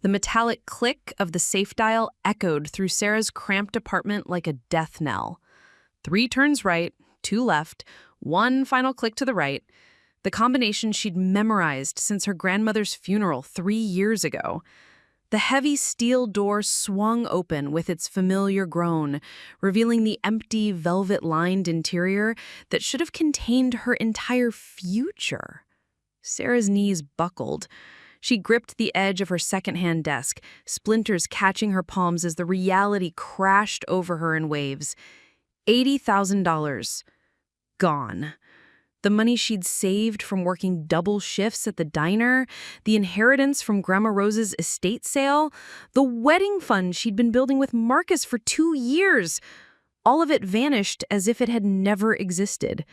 The metallic click of the safe dial echoed through Sarah's cramped apartment like a death knell. 3 turns right, 2 left, 1 final click to the right. The combination she'd memorized since her grandmother's funeral 3 years ago. The heavy steel door swung open with its familiar groan, revealing the empty, velvet-lined interior that should have contained her entire future. Sarah's knees buckled. She gripped the edge of her second-hand desk, splinters catching her palms as the reality crashed over her in waves. $80,000. Gone. The money she'd saved from working double shifts at the diner, the inheritance from Grandma Rose's estate sale, the wedding fund she'd been building with Marcus for 2 years. All of it vanished as if it had never existed.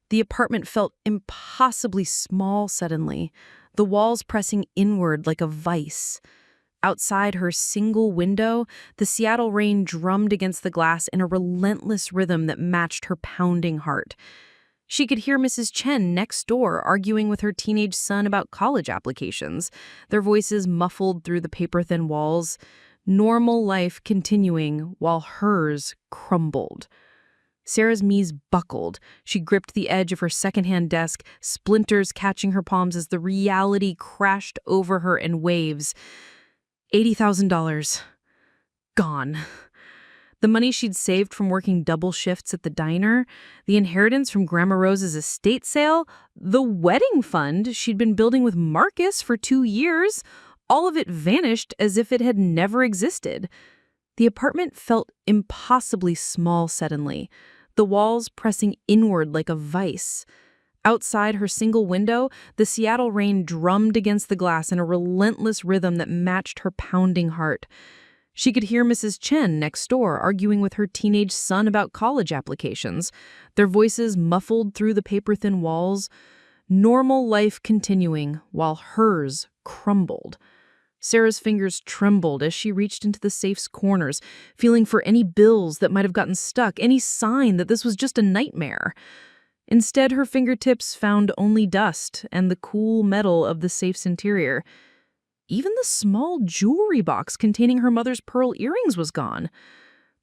The apartment felt impossibly small suddenly, the walls pressing inward like a vice. Outside her single window, the Seattle rain drummed against the glass in a relentless rhythm that matched her pounding heart. She could hear Mrs. Chen next door arguing with her teenage son about college applications, their voices muffled through the paper-thin walls, normal life continuing while hers crumbled. Sarah's knees buckled. She gripped the edge of her second-hand desk, splinters catching her palms as the reality crashed over her in waves. $80,000. Gone. The money she'd saved from working double shifts at the diner, the inheritance from Grandma Rose's estate sale, the wedding fund she'd been building with Marcus for 2 years, all of it vanished as if it had never existed. The apartment felt impossibly small suddenly, the walls pressing inward like a vice. Outside her single window, the Seattle rain drummed against the glass in a relentless rhythm that matched her pounding heart. She could hear Mrs. Chen next door arguing with her teenage son about college applications, their voices muffled through the paper-thin walls, normal life continuing while hers crumbled. Sarah's fingers trembled as she reached into the safe's corners, feeling for any bills that might have gotten stuck, any sign that this was just a nightmare. Instead, her fingertips found only dust and the cool metal of the safe's interior. Even the small jewelry box containing her mother's pearl earrings was gone.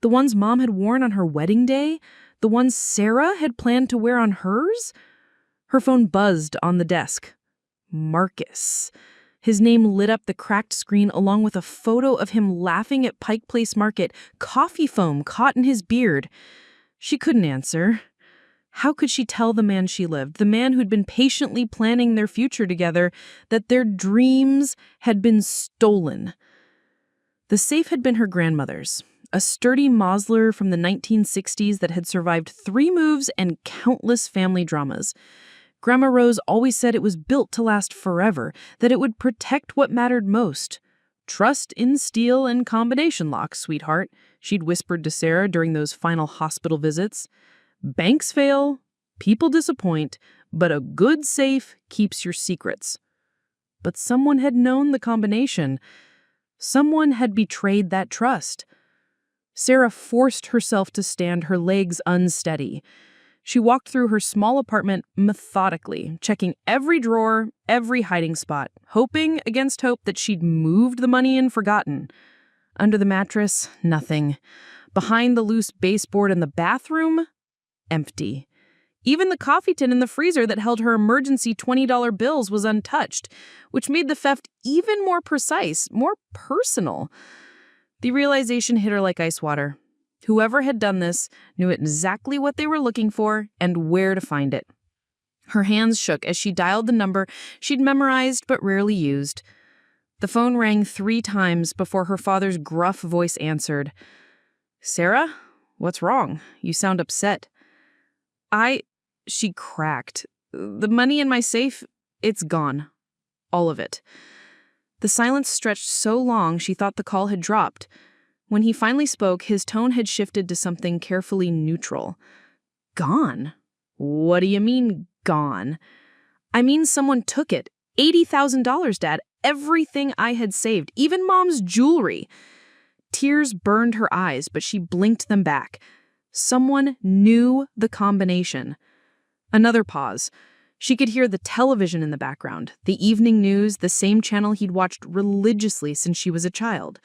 The ones Mom had worn on her wedding day, the ones Sarah had planned to wear on hers. Her phone buzzed on the desk. Marcus. His name lit up the cracked screen along with a photo of him laughing at Pike Place Market, coffee foam caught in his beard. She couldn't answer. How could she tell the man she lived, the man who'd been patiently planning their future together, that their dreams had been stolen? The safe had been her grandmother's, a sturdy Mosler from the 1960s that had survived 3 moves and countless family dramas. Grandma Rose always said it was built to last forever, that it would protect what mattered most. "Trust in steel and combination locks, sweetheart," she'd whispered to Sarah during those final hospital visits. "Banks fail, people disappoint, but a good safe keeps your secrets." But someone had known the combination. Someone had betrayed that trust. Sarah forced herself to stand, her legs unsteady. She walked through her small apartment methodically, checking every drawer, every hiding spot, hoping against hope that she'd moved the money and forgotten. Under the mattress, nothing. Behind the loose baseboard in the bathroom, empty. Even the coffee tin in the freezer that held her emergency $20 bills was untouched, which made the theft even more precise, more personal. The realization hit her like ice water. Whoever had done this knew exactly what they were looking for and where to find it. Her hands shook as she dialed the number she'd memorized but rarely used. The phone rang 3 times before her father's gruff voice answered. "Sarah, what's wrong? You sound upset." She cracked. "The money in my safe, it's gone. All of it." The silence stretched so long she thought the call had dropped. When he finally spoke, his tone had shifted to something carefully neutral. "Gone? What do you mean, gone?" "I mean someone took it. $80,000, Dad. Everything I had saved, even Mom's jewelry." Tears burned her eyes, but she blinked them back. Someone knew the combination. Another pause. She could hear the television in the background, the evening news, the same channel he'd watched religiously since she was a child.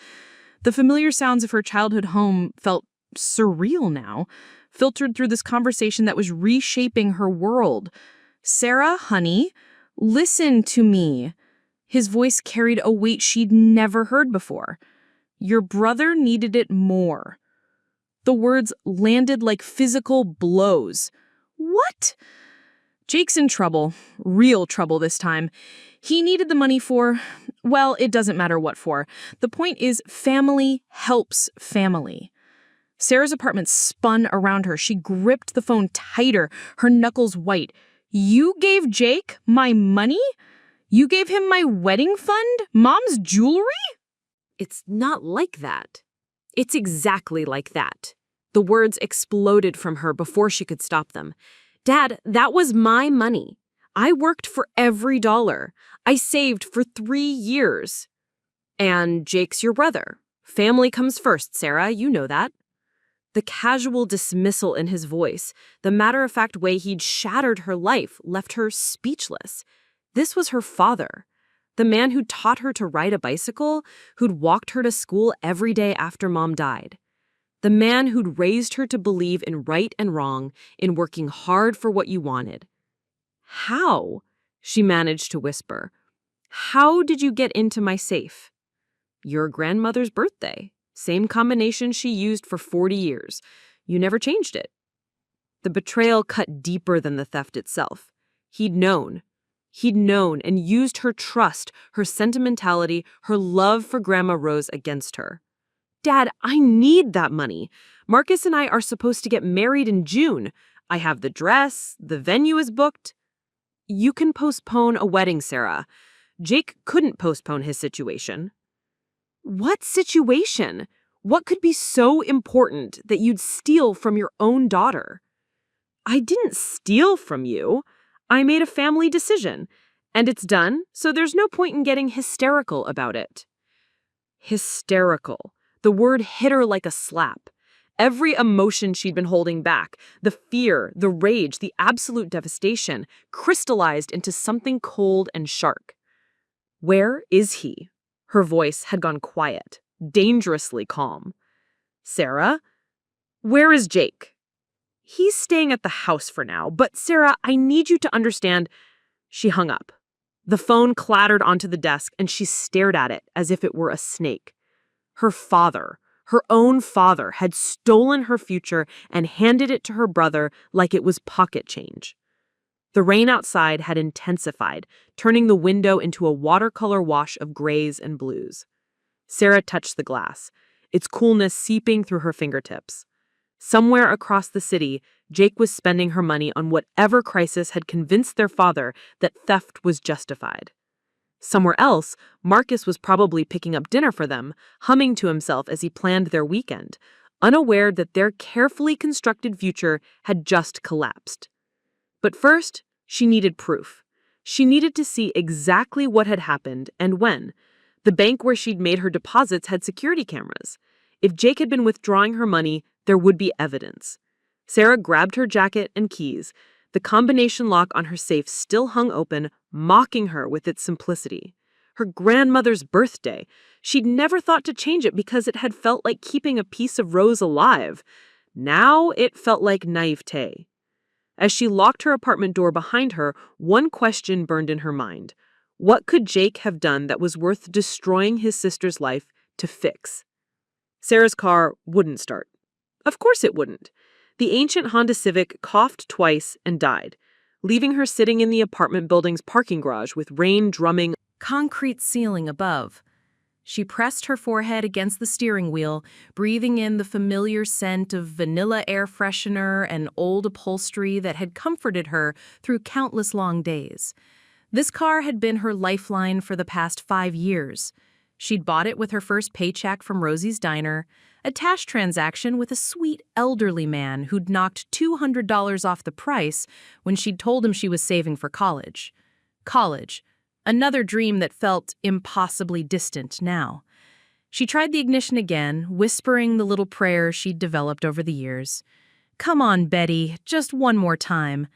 The familiar sounds of her childhood home felt surreal now, filtered through this conversation that was reshaping her world. "Sara, honey, listen to me." His voice carried a weight she'd never heard before. "Your brother needed it more." The words landed like physical blows. What? Jake's in trouble. Real trouble this time. He needed the money for, well, it doesn't matter what for. The point is, family helps family. Sarah's apartment spun around her. She gripped the phone tighter, her knuckles white. "You gave Jake my money? You gave him my wedding fund? Mom's jewelry?" "It's not like that. It's exactly like that." The words exploded from her before she could stop them. "Dad, that was my money. I worked for every dollar. I saved for 3 years. And Jake's your brother. Family comes first, Sara, you know that." The casual dismissal in his voice, the matter-of-fact way he'd shattered her life, left her speechless. This was her father. The man who'd taught her to ride a bicycle, who'd walked her to school every day after Mom died. The man who'd raised her to believe in right and wrong, in working hard for what you wanted. "How?" she managed to whisper. "How did you get into my safe?" "Your grandmother's birthday. Same combination she used for 40 years. You never changed it." The betrayal cut deeper than the theft itself. He'd known. He'd known and used her trust, her sentimentality, her love for Grandma Rose against her. "Dad, I need that money. Marcus and I are supposed to get married in June. I have the dress, the venue is booked." "You can postpone a wedding, Sara. Jake couldn't postpone his situation." "What situation? What could be so important that you'd steal from your own daughter?" "I didn't steal from you. I made a family decision, and it's done, so there's no point in getting hysterical about it." Hysterical. The word hit her like a slap. Every emotion she'd been holding back, the fear, the rage, the absolute devastation, crystallized into something cold and sharp. "Where is he?" Her voice had gone quiet, dangerously calm. "Sara, where is Jake?" "He's staying at the house for now, but Sara, I need you to understand." She hung up. The phone clattered onto the desk, and she stared at it as if it were a snake. Her father, her own father, had stolen her future and handed it to her brother like it was pocket change. The rain outside had intensified, turning the window into a watercolor wash of grays and blues. Sara touched the glass, its coolness seeping through her fingertips. Somewhere across the city, Jake was spending her money on whatever crisis had convinced their father that theft was justified. Somewhere else, Marcus was probably picking up dinner for them, humming to himself as he planned their weekend, unaware that their carefully constructed future had just collapsed. But first, she needed proof. She needed to see exactly what had happened and when. The bank where she'd made her deposits had security cameras. If Jake had been withdrawing her money, there would be evidence. Sara grabbed her jacket and keys. The combination lock on her safe still hung open, mocking her with its simplicity. Her grandmother's birthday. She'd never thought to change it because it had felt like keeping a piece of Rose alive. Now it felt like naivete. As she locked her apartment door behind her, one question burned in her mind. What could Jake have done that was worth destroying his sister's life to fix? Sara's car wouldn't start. Of course it wouldn't. The ancient Honda Civic coughed twice and died, leaving her sitting in the apartment building's parking garage with rain drumming concrete ceiling above. She pressed her forehead against the steering wheel, breathing in the familiar scent of vanilla air freshener and old upholstery that had comforted her through countless long days. This car had been her lifeline for the past 5 years. She'd bought it with her first paycheck from Rosie's Diner, a cash transaction with a sweet elderly man who'd knocked $200 off the price when she'd told him she was saving for college. College, another dream that felt impossibly distant now. She tried the ignition again, whispering the little prayer she'd developed over the years. "Come on, Betty, just one more time."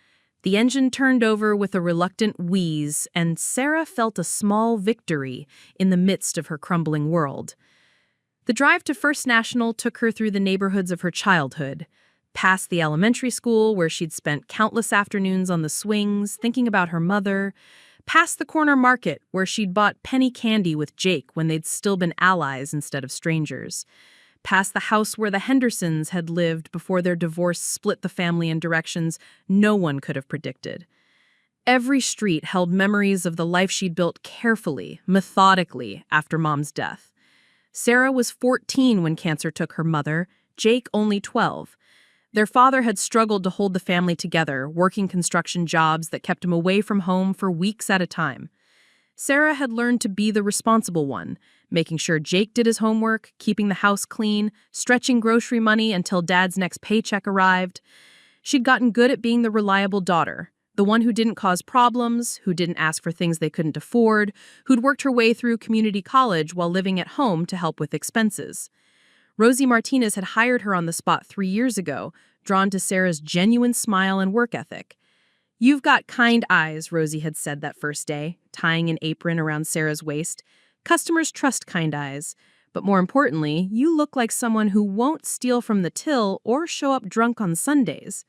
The engine turned over with a reluctant wheeze, and Sara felt a small victory in the midst of her crumbling world. The drive to First National took her through the neighborhoods of her childhood, past the elementary school where she'd spent countless afternoons on the swings thinking about her mother, past the corner market where she'd bought penny candy with Jake when they'd still been allies instead of strangers, past the house where the Hendersons had lived before their divorce split the family in directions no one could have predicted. Every street held memories of the life she'd built carefully, methodically, after Mom's death. Sara was 14 when cancer took her mother, Jake only 12. Their father had struggled to hold the family together, working construction jobs that kept him away from home for weeks at a time. Sara had learned to be the responsible one, making sure Jake did his homework, keeping the house clean, stretching grocery money until Dad's next paycheck arrived. She'd gotten good at being the reliable daughter, the one who didn't cause problems, who didn't ask for things they couldn't afford, who'd worked her way through community college while living at home to help with expenses. Rosie Martinez had hired her on the spot 3 years ago, drawn to Sara's genuine smile and work ethic. "You've got kind eyes," Rosie had said that first day, tying an apron around Sara's waist. "Customers trust kind eyes. But more importantly, you look like someone who won't steal from the till or show up drunk on Sundays."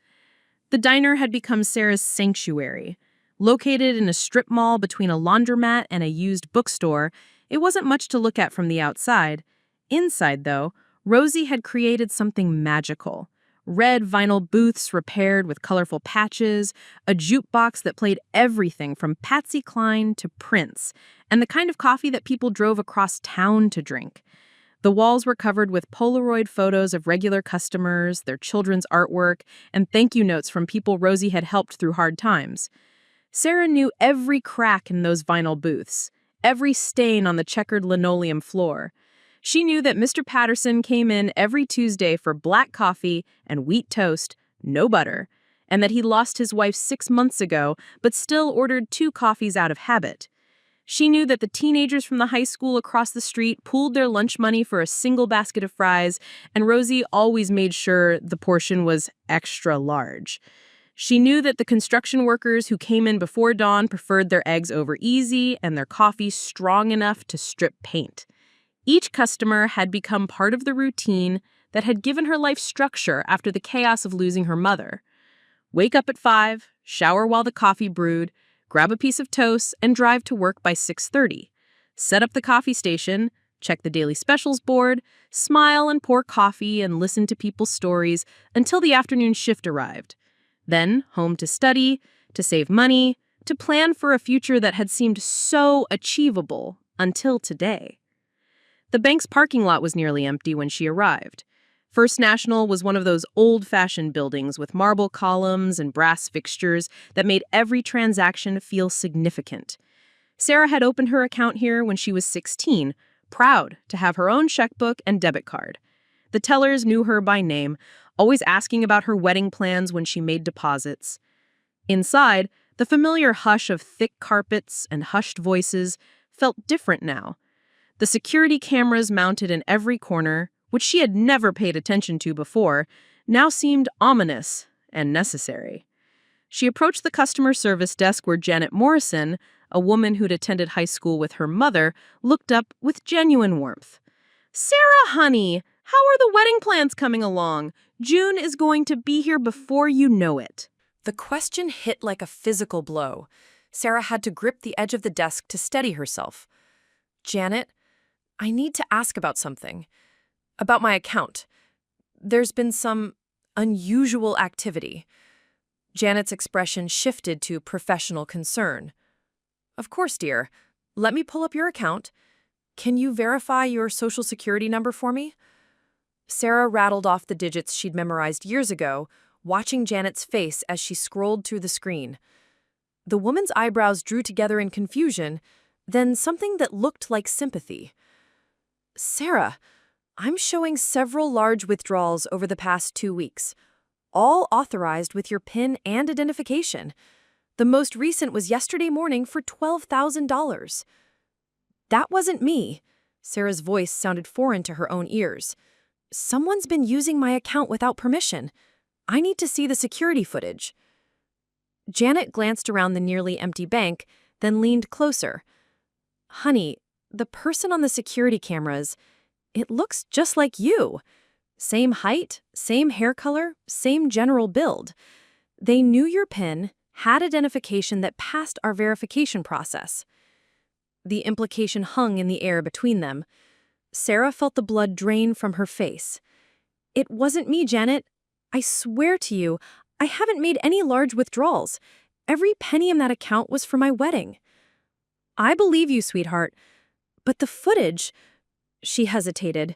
The diner had become Sara's sanctuary. Located in a strip mall between a laundromat and a used bookstore, it wasn't much to look at from the outside. Inside, though, Rosie had created something magical. Red vinyl booths repaired with colorful patches, a jukebox that played everything from Patsy Cline to Prince, and the kind of coffee that people drove across town to drink. The walls were covered with Polaroid photos of regular customers, their children's artwork, and thank you notes from people Rosie had helped through hard times. Sara knew every crack in those vinyl booths, every stain on the checkered linoleum floor. She knew that Mr. Patterson came in every Tuesday for black coffee and wheat toast, no butter, and that he lost his wife 6 months ago but still ordered 2 coffees out of habit. She knew that the teenagers from the high school across the street pooled their lunch money for a single basket of fries, and Rosie always made sure the portion was extra large. She knew that the construction workers who came in before dawn preferred their eggs over easy and their coffee strong enough to strip paint. Each customer had become part of the routine that had given her life structure after the chaos of losing her mother. Wake up at 5, shower while the coffee brewed, grab a piece of toast, and drive to work by 6:30. Set up the coffee station, check the daily specials board, smile and pour coffee and listen to people's stories until the afternoon shift arrived. Then home to study, to save money, to plan for a future that had seemed so achievable until today. The bank's parking lot was nearly empty when she arrived. First National was one of those old-fashioned buildings with marble columns and brass fixtures that made every transaction feel significant. Sara had opened her account here when she was 16, proud to have her own checkbook and debit card. The tellers knew her by name, always asking about her wedding plans when she made deposits. Inside, the familiar hush of thick carpets and hushed voices felt different now. The security cameras mounted in every corner, which she had never paid attention to before, now seemed ominous and necessary. She approached the customer service desk where Janet Morrison, a woman who'd attended high school with her mother, looked up with genuine warmth. "Sara, honey, how are the wedding plans coming along? June is going to be here before you know it." The question hit like a physical blow. Sara had to grip the edge of the desk to steady herself. "Janet, I need to ask about something. About my account. There's been some unusual activity." Janet's expression shifted to professional concern. "Of course, dear. Let me pull up your account. Can you verify your social security number for me?" Sara rattled off the digits she'd memorized years ago, watching Janet's face as she scrolled through the screen. The woman's eyebrows drew together in confusion, then something that looked like sympathy. "Sara, I'm showing several large withdrawals over the past 2 weeks, all authorized with your PIN and identification. The most recent was yesterday morning for $12,000. "That wasn't me." Sara's voice sounded foreign to her own ears. "Someone's been using my account without permission. I need to see the security footage." Janet glanced around the nearly empty bank, then leaned closer. Honey, the person on the security cameras, it looks just like you. Same height, same hair color, same general build. They knew your PIN, had identification that passed our verification process. The implication hung in the air between them. Sara felt the blood drain from her face. It wasn't me, Janet. I swear to you, I haven't made any large withdrawals. Every penny in that account was for my wedding. I believe you, sweetheart. But the footage... She hesitated.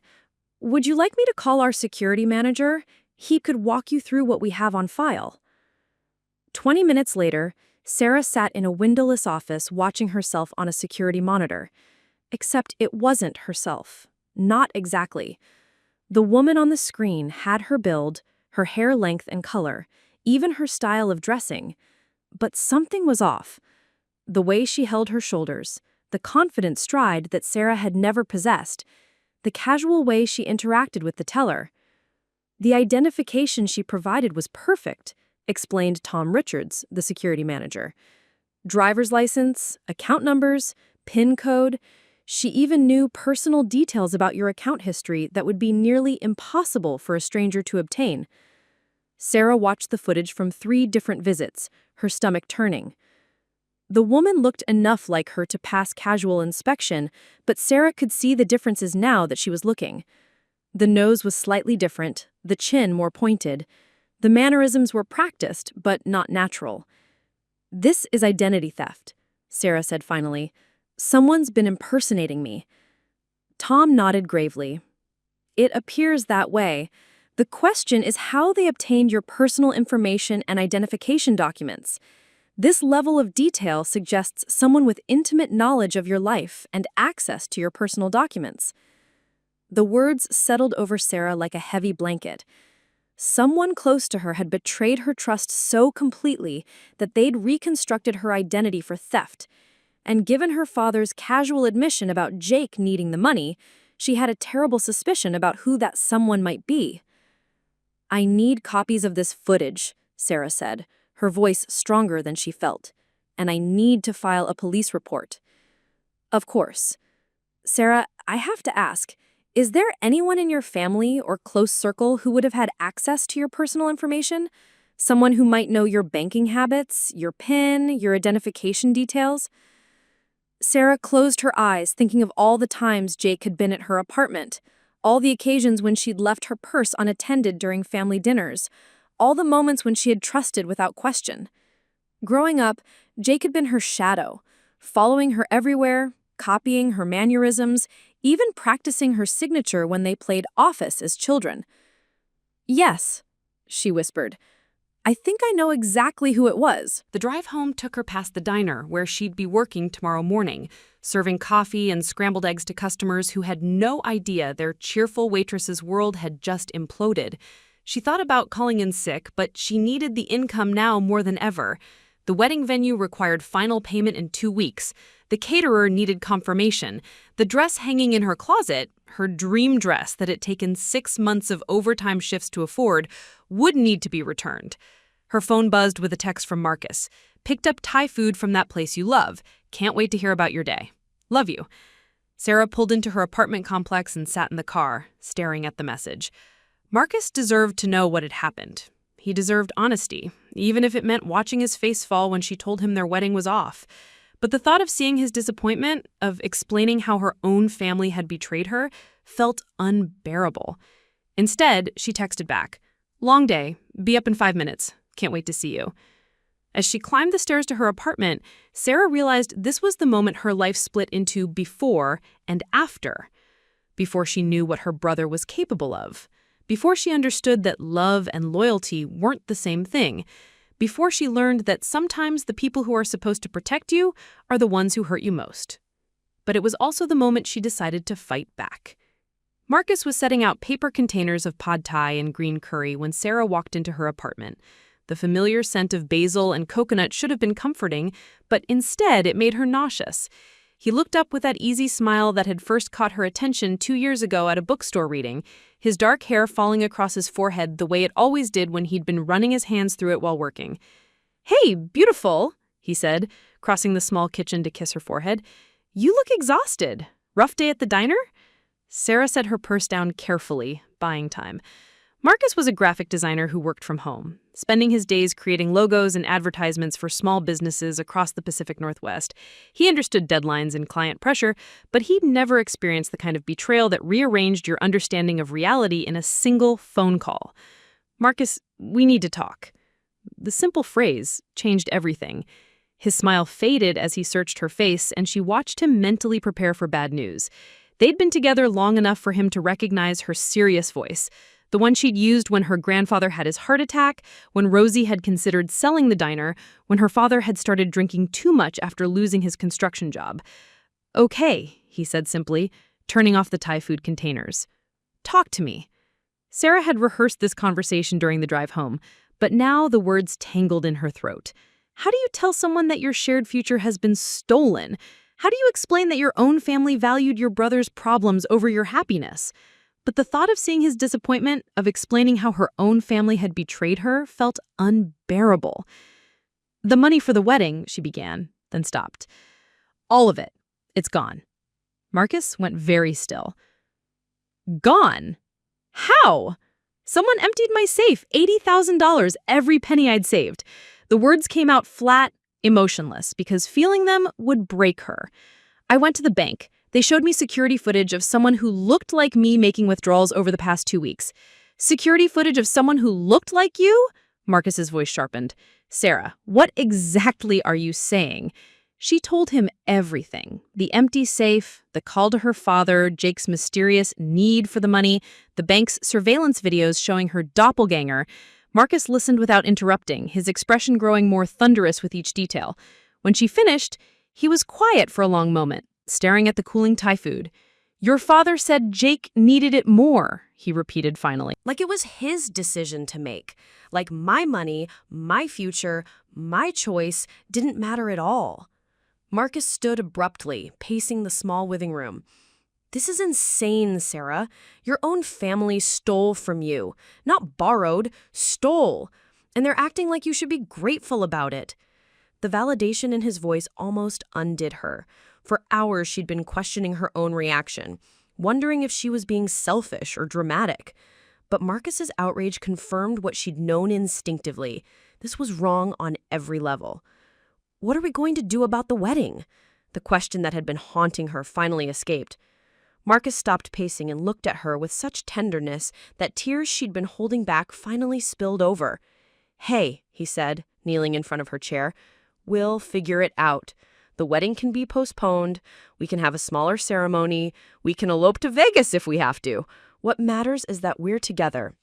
Would you like me to call our security manager? He could walk you through what we have on file. 20 minutes later, Sara sat in a windowless office watching herself on a security monitor. Except it wasn't herself. Not exactly. The woman on the screen had her build, her hair length and color, even her style of dressing. But something was off. The way she held her shoulders, the confident stride that Sara had never possessed, the casual way she interacted with the teller. The identification she provided was perfect, explained Tom Richards, the security manager. Driver's license, account numbers, PIN code. She even knew personal details about your account history that would be nearly impossible for a stranger to obtain. Sara watched the footage from 3 different visits, her stomach turning. The woman looked enough like her to pass casual inspection, but Sara could see the differences now that she was looking. The nose was slightly different, the chin more pointed. The mannerisms were practiced, but not natural. This is identity theft, Sara said finally. Someone's been impersonating me. Tom nodded gravely. It appears that way. The question is how they obtained your personal information and identification documents. This level of detail suggests someone with intimate knowledge of your life and access to your personal documents. The words settled over Sara like a heavy blanket. Someone close to her had betrayed her trust so completely that they'd reconstructed her identity for theft. And given her father's casual admission about Jake needing the money, she had a terrible suspicion about who that someone might be. I need copies of this footage, Sara said, her voice stronger than she felt. And I need to file a police report. Of course. Sara, I have to ask, is there anyone in your family or close circle who would have had access to your personal information? Someone who might know your banking habits, your PIN, your identification details? Sara closed her eyes, thinking of all the times Jake had been at her apartment, all the occasions when she'd left her purse unattended during family dinners, all the moments when she had trusted without question. Growing up, Jake had been her shadow, following her everywhere, copying her mannerisms, even practicing her signature when they played Office as children. Yes, she whispered. I think I know exactly who it was. The drive home took her past the diner where she'd be working tomorrow morning, serving coffee and scrambled eggs to customers who had no idea their cheerful waitress's world had just imploded. She thought about calling in sick, but she needed the income now more than ever. The wedding venue required final payment in 2 weeks. The caterer needed confirmation. The dress hanging in her closet, her dream dress that had taken 6 months of overtime shifts to afford, would need to be returned. Her phone buzzed with a text from Marcus. Picked up Thai food from that place you love. Can't wait to hear about your day. Love you. Sara pulled into her apartment complex and sat in the car, staring at the message. Marcus deserved to know what had happened. He deserved honesty, even if it meant watching his face fall when she told him their wedding was off. But the thought of seeing his disappointment, of explaining how her own family had betrayed her, felt unbearable. Instead, she texted back, "Long day. Be up in 5 minutes. Can't wait to see you." As she climbed the stairs to her apartment, Sara realized this was the moment her life split into before and after. Before she knew what her brother was capable of. Before she understood that love and loyalty weren't the same thing. Before she learned that sometimes the people who are supposed to protect you are the ones who hurt you most. But it was also the moment she decided to fight back. Marcus was setting out paper containers of pad thai and green curry when Sara walked into her apartment. The familiar scent of basil and coconut should have been comforting, but instead it made her nauseous. He looked up with that easy smile that had first caught her attention 2 years ago at a bookstore reading, his dark hair falling across his forehead the way it always did when he'd been running his hands through it while working. "Hey, beautiful," he said, crossing the small kitchen to kiss her forehead. "You look exhausted. Rough day at the diner?" Sara set her purse down carefully, buying time. Marcus was a graphic designer who worked from home, spending his days creating logos and advertisements for small businesses across the Pacific Northwest. He understood deadlines and client pressure, but he'd never experienced the kind of betrayal that rearranged your understanding of reality in a single phone call. "Marcus, we need to talk." The simple phrase changed everything. His smile faded as he searched her face, and she watched him mentally prepare for bad news. They'd been together long enough for him to recognize her serious voice, the one she'd used when her grandfather had his heart attack, when Rosie had considered selling the diner, when her father had started drinking too much after losing his construction job. "Okay," he said simply, turning off the Thai food containers. "Talk to me." Sara had rehearsed this conversation during the drive home, but now the words tangled in her throat. How do you tell someone that your shared future has been stolen? How do you explain that your own family valued your brother's problems over your happiness? But the thought of seeing his disappointment, of explaining how her own family had betrayed her, felt unbearable. "The money for the wedding," she began, then stopped. "All of it. It's gone." Marcus went very still. "Gone? How?" "Someone emptied my safe, $80,000, every penny I'd saved." The words came out flat, emotionless, because feeling them would break her. "I went to the bank. They showed me security footage of someone who looked like me making withdrawals over the past 2 weeks." "Security footage of someone who looked like you?" Marcus's voice sharpened. "Sara, what exactly are you saying?" She told him everything. The empty safe, the call to her father, Jake's mysterious need for the money, the bank's surveillance videos showing her doppelganger. Marcus listened without interrupting, his expression growing more thunderous with each detail. When she finished, he was quiet for a long moment, staring at the cooling Thai food. "Your father said Jake needed it more," he repeated finally. Like it was his decision to make. Like my money, my future, my choice didn't matter at all. Marcus stood abruptly, pacing the small living room. "This is insane, Sara. Your own family stole from you. Not borrowed, stole. And they're acting like you should be grateful about it." The validation in his voice almost undid her. For hours she'd been questioning her own reaction, wondering if she was being selfish or dramatic. But Marcus's outrage confirmed what she'd known instinctively. This was wrong on every level. "What are we going to do about the wedding?" The question that had been haunting her finally escaped. Marcus stopped pacing and looked at her with such tenderness that tears she'd been holding back finally spilled over. "Hey," he said, kneeling in front of her chair, "we'll figure it out. The wedding can be postponed. We can have a smaller ceremony. We can elope to Vegas if we have to. What matters is that we're together.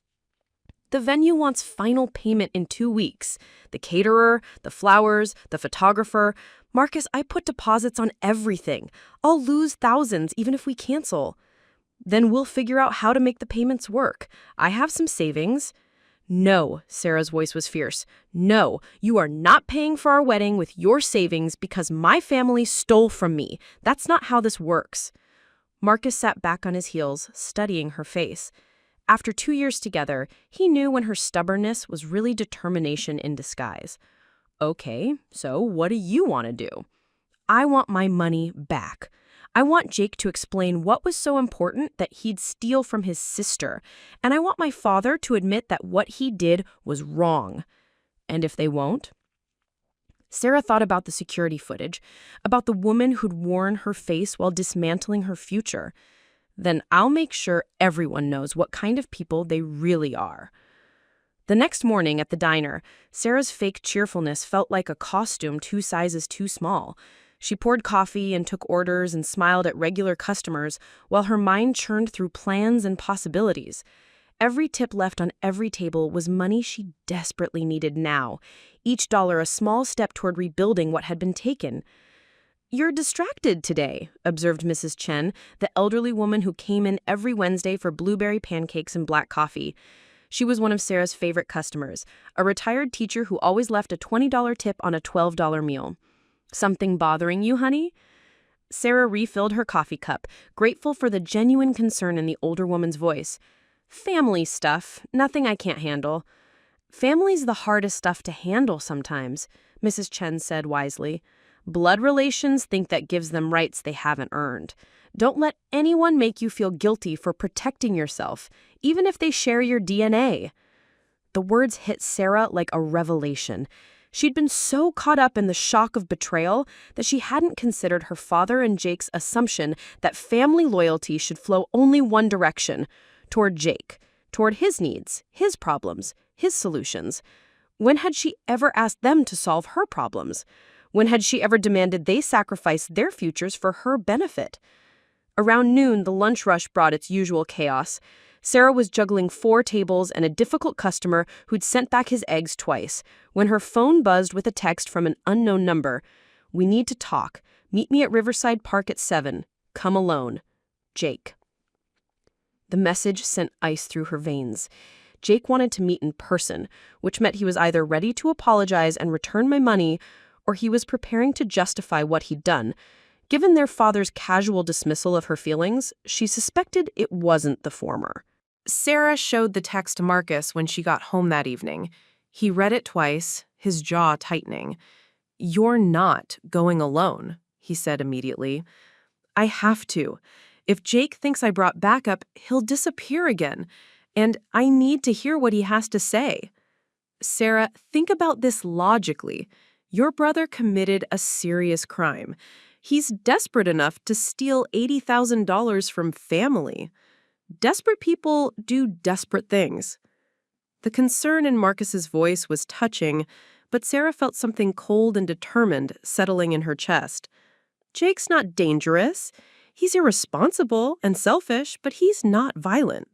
The venue wants final payment in 2 weeks. The caterer, the flowers, the photographer. Marcus, I put deposits on everything. I'll lose thousands even if we cancel. Then we'll figure out how to make the payments work. I have some savings." "No," Sara's voice was fierce. "No, you are not paying for our wedding with your savings because my family stole from me. That's not how this works." Marcus sat back on his heels, studying her face. After 2 years together, he knew when her stubbornness was really determination in disguise. "Okay, so what do you want to do?" "I want my money back. I want Jake to explain what was so important that he'd steal from his sister. And I want my father to admit that what he did was wrong." "And if they won't?" Sara thought about the security footage, about the woman who'd worn her face while dismantling her future. "Then I'll make sure everyone knows what kind of people they really are." The next morning at the diner, Sara's fake cheerfulness felt like a costume 2 sizes too small. She poured coffee and took orders and smiled at regular customers while her mind churned through plans and possibilities. Every tip left on every table was money she desperately needed now, each dollar a small step toward rebuilding what had been taken. "You're distracted today," observed Mrs. Chen, the elderly woman who came in every Wednesday for blueberry pancakes and black coffee. She was one of Sara's favorite customers, a retired teacher who always left a $20 tip on a $12 meal. "Something bothering you, honey?" Sara refilled her coffee cup, grateful for the genuine concern in the older woman's voice. "Family stuff, nothing I can't handle." Family's the hardest stuff to handle sometimes, Mrs. Chen said wisely. Blood relations think that gives them rights they haven't earned. Don't let anyone make you feel guilty for protecting yourself, even if they share your DNA. The words hit Sara like a revelation. She'd been so caught up in the shock of betrayal that she hadn't considered her father and Jake's assumption that family loyalty should flow only one direction, toward Jake, toward his needs, his problems, his solutions. When had she ever asked them to solve her problems? When had she ever demanded they sacrifice their futures for her benefit? Around noon, the lunch rush brought its usual chaos. Sara was juggling 4 tables and a difficult customer who'd sent back his eggs twice, when her phone buzzed with a text from an unknown number. "We need to talk. Meet me at Riverside Park at 7. Come alone. Jake." The message sent ice through her veins. Jake wanted to meet in person, which meant he was either ready to apologize and return my money, or he was preparing to justify what he'd done. Given their father's casual dismissal of her feelings, she suspected it wasn't the former. Sara showed the text to Marcus when she got home that evening. He read it twice, his jaw tightening. "You're not going alone," he said immediately. "I have to. If Jake thinks I brought backup, he'll disappear again. And I need to hear what he has to say. Sara, think about this logically. Your brother committed a serious crime. He's desperate enough to steal $80,000 from family. Desperate people do desperate things." The concern in Marcus's voice was touching, but Sara felt something cold and determined settling in her chest. Jake's not dangerous. He's irresponsible and selfish, but he's not violent.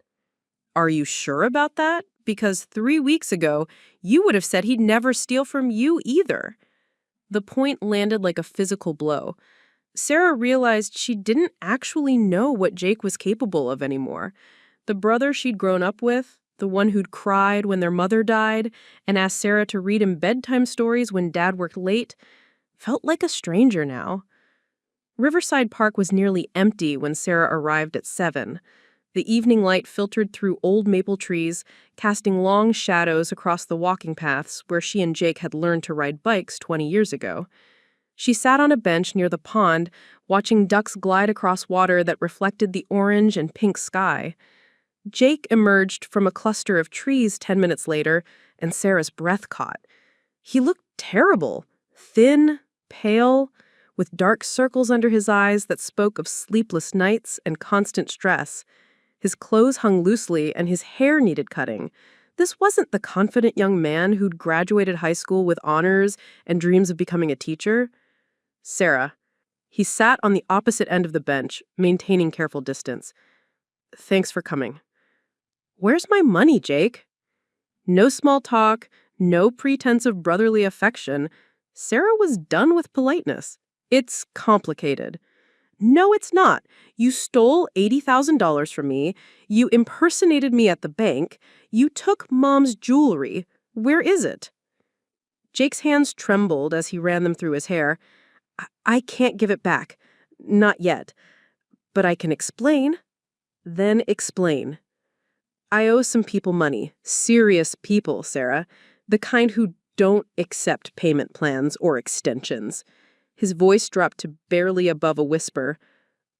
"Are you sure about that? Because 3 weeks ago, you would have said he'd never steal from you either." The point landed like a physical blow. Sara realized she didn't actually know what Jake was capable of anymore. The brother she'd grown up with, the one who'd cried when their mother died and asked Sara to read him bedtime stories when Dad worked late, felt like a stranger now. Riverside Park was nearly empty when Sara arrived at 7. The evening light filtered through old maple trees, casting long shadows across the walking paths where she and Jake had learned to ride bikes 20 years ago. She sat on a bench near the pond, watching ducks glide across water that reflected the orange and pink sky. Jake emerged from a cluster of trees 10 minutes later, and Sara's breath caught. He looked terrible, thin, pale, with dark circles under his eyes that spoke of sleepless nights and constant stress. His clothes hung loosely, and his hair needed cutting. This wasn't the confident young man who'd graduated high school with honors and dreams of becoming a teacher. "Sara." He sat on the opposite end of the bench, maintaining careful distance. "Thanks for coming." "Where's my money, Jake?" No small talk, no pretense of brotherly affection. Sara was done with politeness. "It's complicated." "No, it's not. You stole $80,000 from me. You impersonated me at the bank. You took Mom's jewelry. Where is it?" Jake's hands trembled as he ran them through his hair. I can't give it back. Not yet. But I can explain." "Then explain." "I owe some people money. Serious people, Sara. The kind who don't accept payment plans or extensions." His voice dropped to barely above a whisper.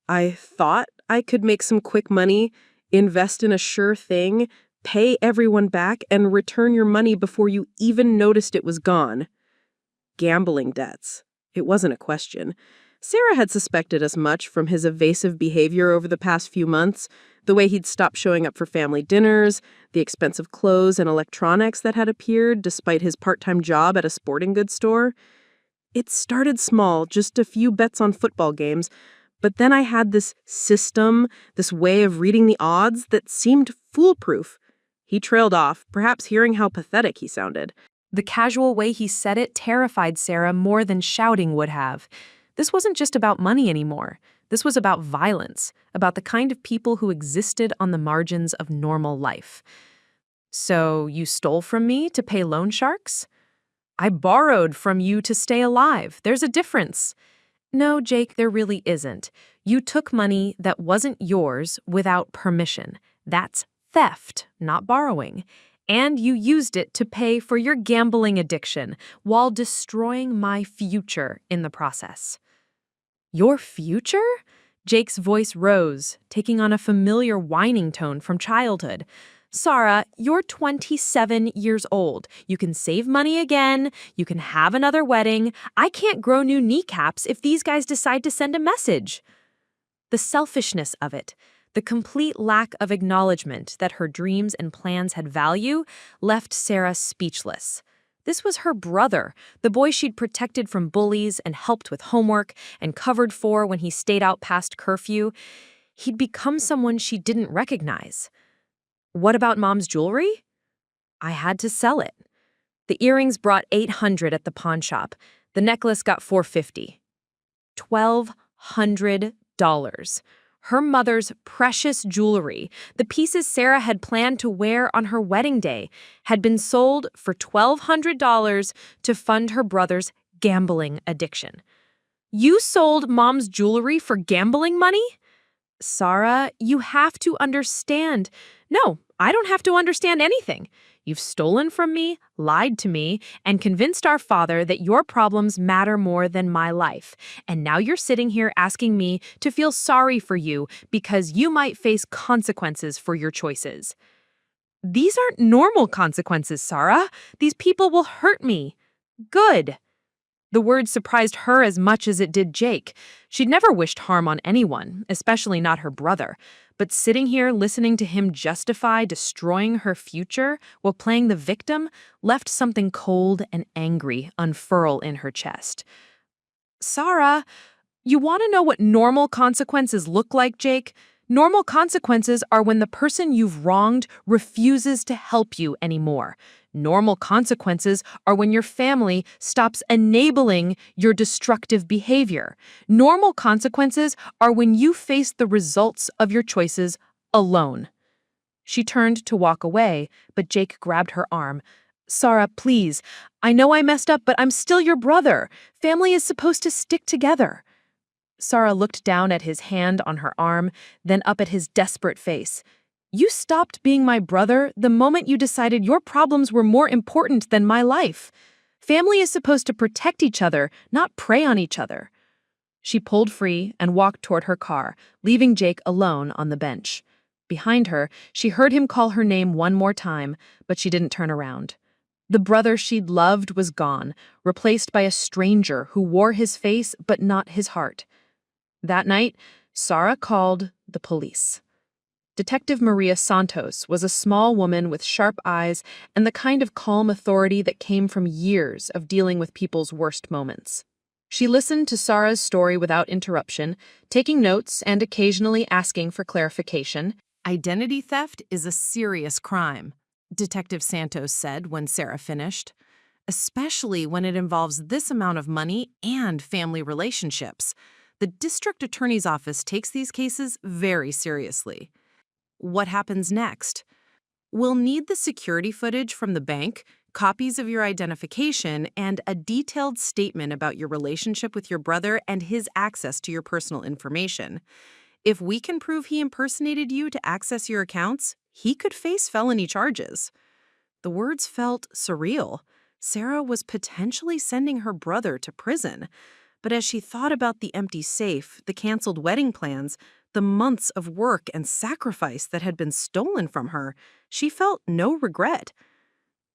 "I thought I could make some quick money, invest in a sure thing, pay everyone back, and return your money before you even noticed it was gone." Gambling debts. It wasn't a question. Sara had suspected as much from his evasive behavior over the past few months, the way he'd stopped showing up for family dinners, the expensive clothes and electronics that had appeared despite his part-time job at a sporting goods store. It started small, just a few bets on football games, but then I had this system, this way of reading the odds that seemed foolproof. He trailed off, perhaps hearing how pathetic he sounded. The casual way he said it terrified Sara more than shouting would have. This wasn't just about money anymore. This was about violence, about the kind of people who existed on the margins of normal life. "So you stole from me to pay loan sharks?" "I borrowed from you to stay alive. There's a difference." "No, Jake, there really isn't. You took money that wasn't yours without permission. That's theft, not borrowing. And you used it to pay for your gambling addiction while destroying my future in the process. Your future? Jake's voice rose, taking on a familiar whining tone from childhood. Sara, you're 27 years old. You can save money again. You can have another wedding. I can't grow new kneecaps if these guys decide to send a message. The selfishness of it, the complete lack of acknowledgement that her dreams and plans had value, left Sara speechless. This was her brother, the boy she'd protected from bullies and helped with homework and covered for when he stayed out past curfew. He'd become someone she didn't recognize. What about Mom's jewelry? I had to sell it. The earrings brought $800 at the pawn shop. The necklace got $450. $1,200. Her mother's precious jewelry, the pieces Sara had planned to wear on her wedding day, had been sold for $1,200 to fund her brother's gambling addiction. You sold Mom's jewelry for gambling money? Sara, you have to understand. No, I don't have to understand anything. You've stolen from me, lied to me, and convinced our father that your problems matter more than my life. And now you're sitting here asking me to feel sorry for you because you might face consequences for your choices. These aren't normal consequences, Sara. These people will hurt me. Good. The words surprised her as much as it did Jake. She'd never wished harm on anyone, especially not her brother. But sitting here listening to him justify destroying her future while playing the victim left something cold and angry unfurl in her chest. Sara, you want to know what normal consequences look like, Jake? Normal consequences are when the person you've wronged refuses to help you anymore. Normal consequences are when your family stops enabling your destructive behavior. Normal consequences are when you face the results of your choices alone. She turned to walk away, but Jake grabbed her arm. Sara, please. I know I messed up, but I'm still your brother. Family is supposed to stick together. Sara looked down at his hand on her arm, then up at his desperate face. You stopped being my brother the moment you decided your problems were more important than my life. Family is supposed to protect each other, not prey on each other. She pulled free and walked toward her car, leaving Jake alone on the bench. Behind her, she heard him call her name one more time, but she didn't turn around. The brother she'd loved was gone, replaced by a stranger who wore his face but not his heart. That night, Sara called the police. Detective Maria Santos was a small woman with sharp eyes and the kind of calm authority that came from years of dealing with people's worst moments. She listened to Sara's story without interruption, taking notes and occasionally asking for clarification. Identity theft is a serious crime, Detective Santos said when Sara finished, especially when it involves this amount of money and family relationships. The district attorney's office takes these cases very seriously. What happens next? We'll need the security footage from the bank, copies of your identification, and a detailed statement about your relationship with your brother and his access to your personal information. If we can prove he impersonated you to access your accounts, he could face felony charges. The words felt surreal. Sara was potentially sending her brother to prison. But as she thought about the empty safe, the canceled wedding plans, the months of work and sacrifice that had been stolen from her, she felt no regret.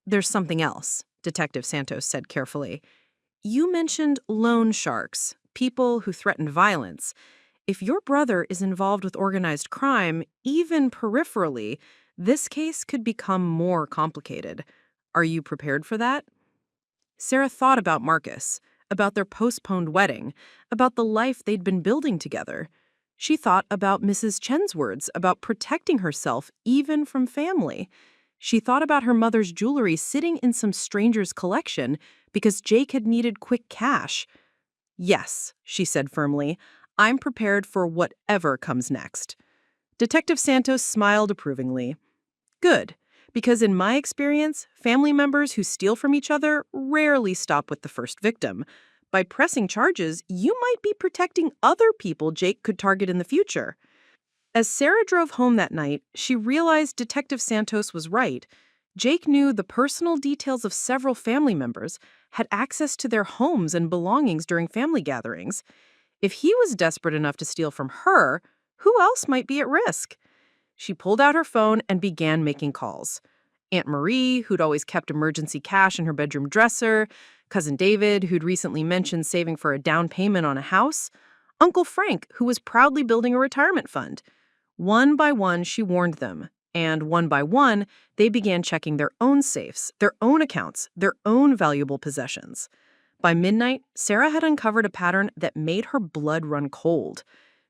There's something else, Detective Santos said carefully. You mentioned loan sharks, people who threaten violence. If your brother is involved with organized crime, even peripherally, this case could become more complicated. Are you prepared for that? Sara thought about Marcus, about their postponed wedding, about the life they'd been building together. She thought about Mrs. Chen's words about protecting herself even from family. She thought about her mother's jewelry sitting in some stranger's collection because Jake had needed quick cash. Yes, she said firmly, I'm prepared for whatever comes next. Detective Santos smiled approvingly. Good, because in my experience, family members who steal from each other rarely stop with the first victim. By pressing charges, you might be protecting other people Jake could target in the future. As Sara drove home that night, she realized Detective Santos was right. Jake knew the personal details of several family members, had access to their homes and belongings during family gatherings. If he was desperate enough to steal from her, who else might be at risk? She pulled out her phone and began making calls. Aunt Marie, who'd always kept emergency cash in her bedroom dresser, Cousin David, who'd recently mentioned saving for a down payment on a house, Uncle Frank, who was proudly building a retirement fund. One by one, she warned them, and one by one, they began checking their own safes, their own accounts, their own valuable possessions. By midnight, Sara had uncovered a pattern that made her blood run cold.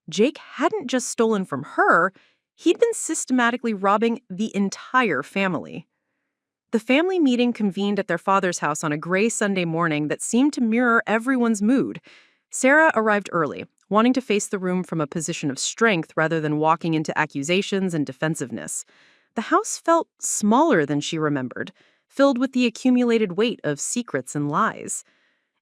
Jake hadn't just stolen from her, he'd been systematically robbing the entire family. The family meeting convened at their father's house on a gray Sunday morning that seemed to mirror everyone's mood. Sara arrived early, wanting to face the room from a position of strength rather than walking into accusations and defensiveness. The house felt smaller than she remembered, filled with the accumulated weight of secrets and lies.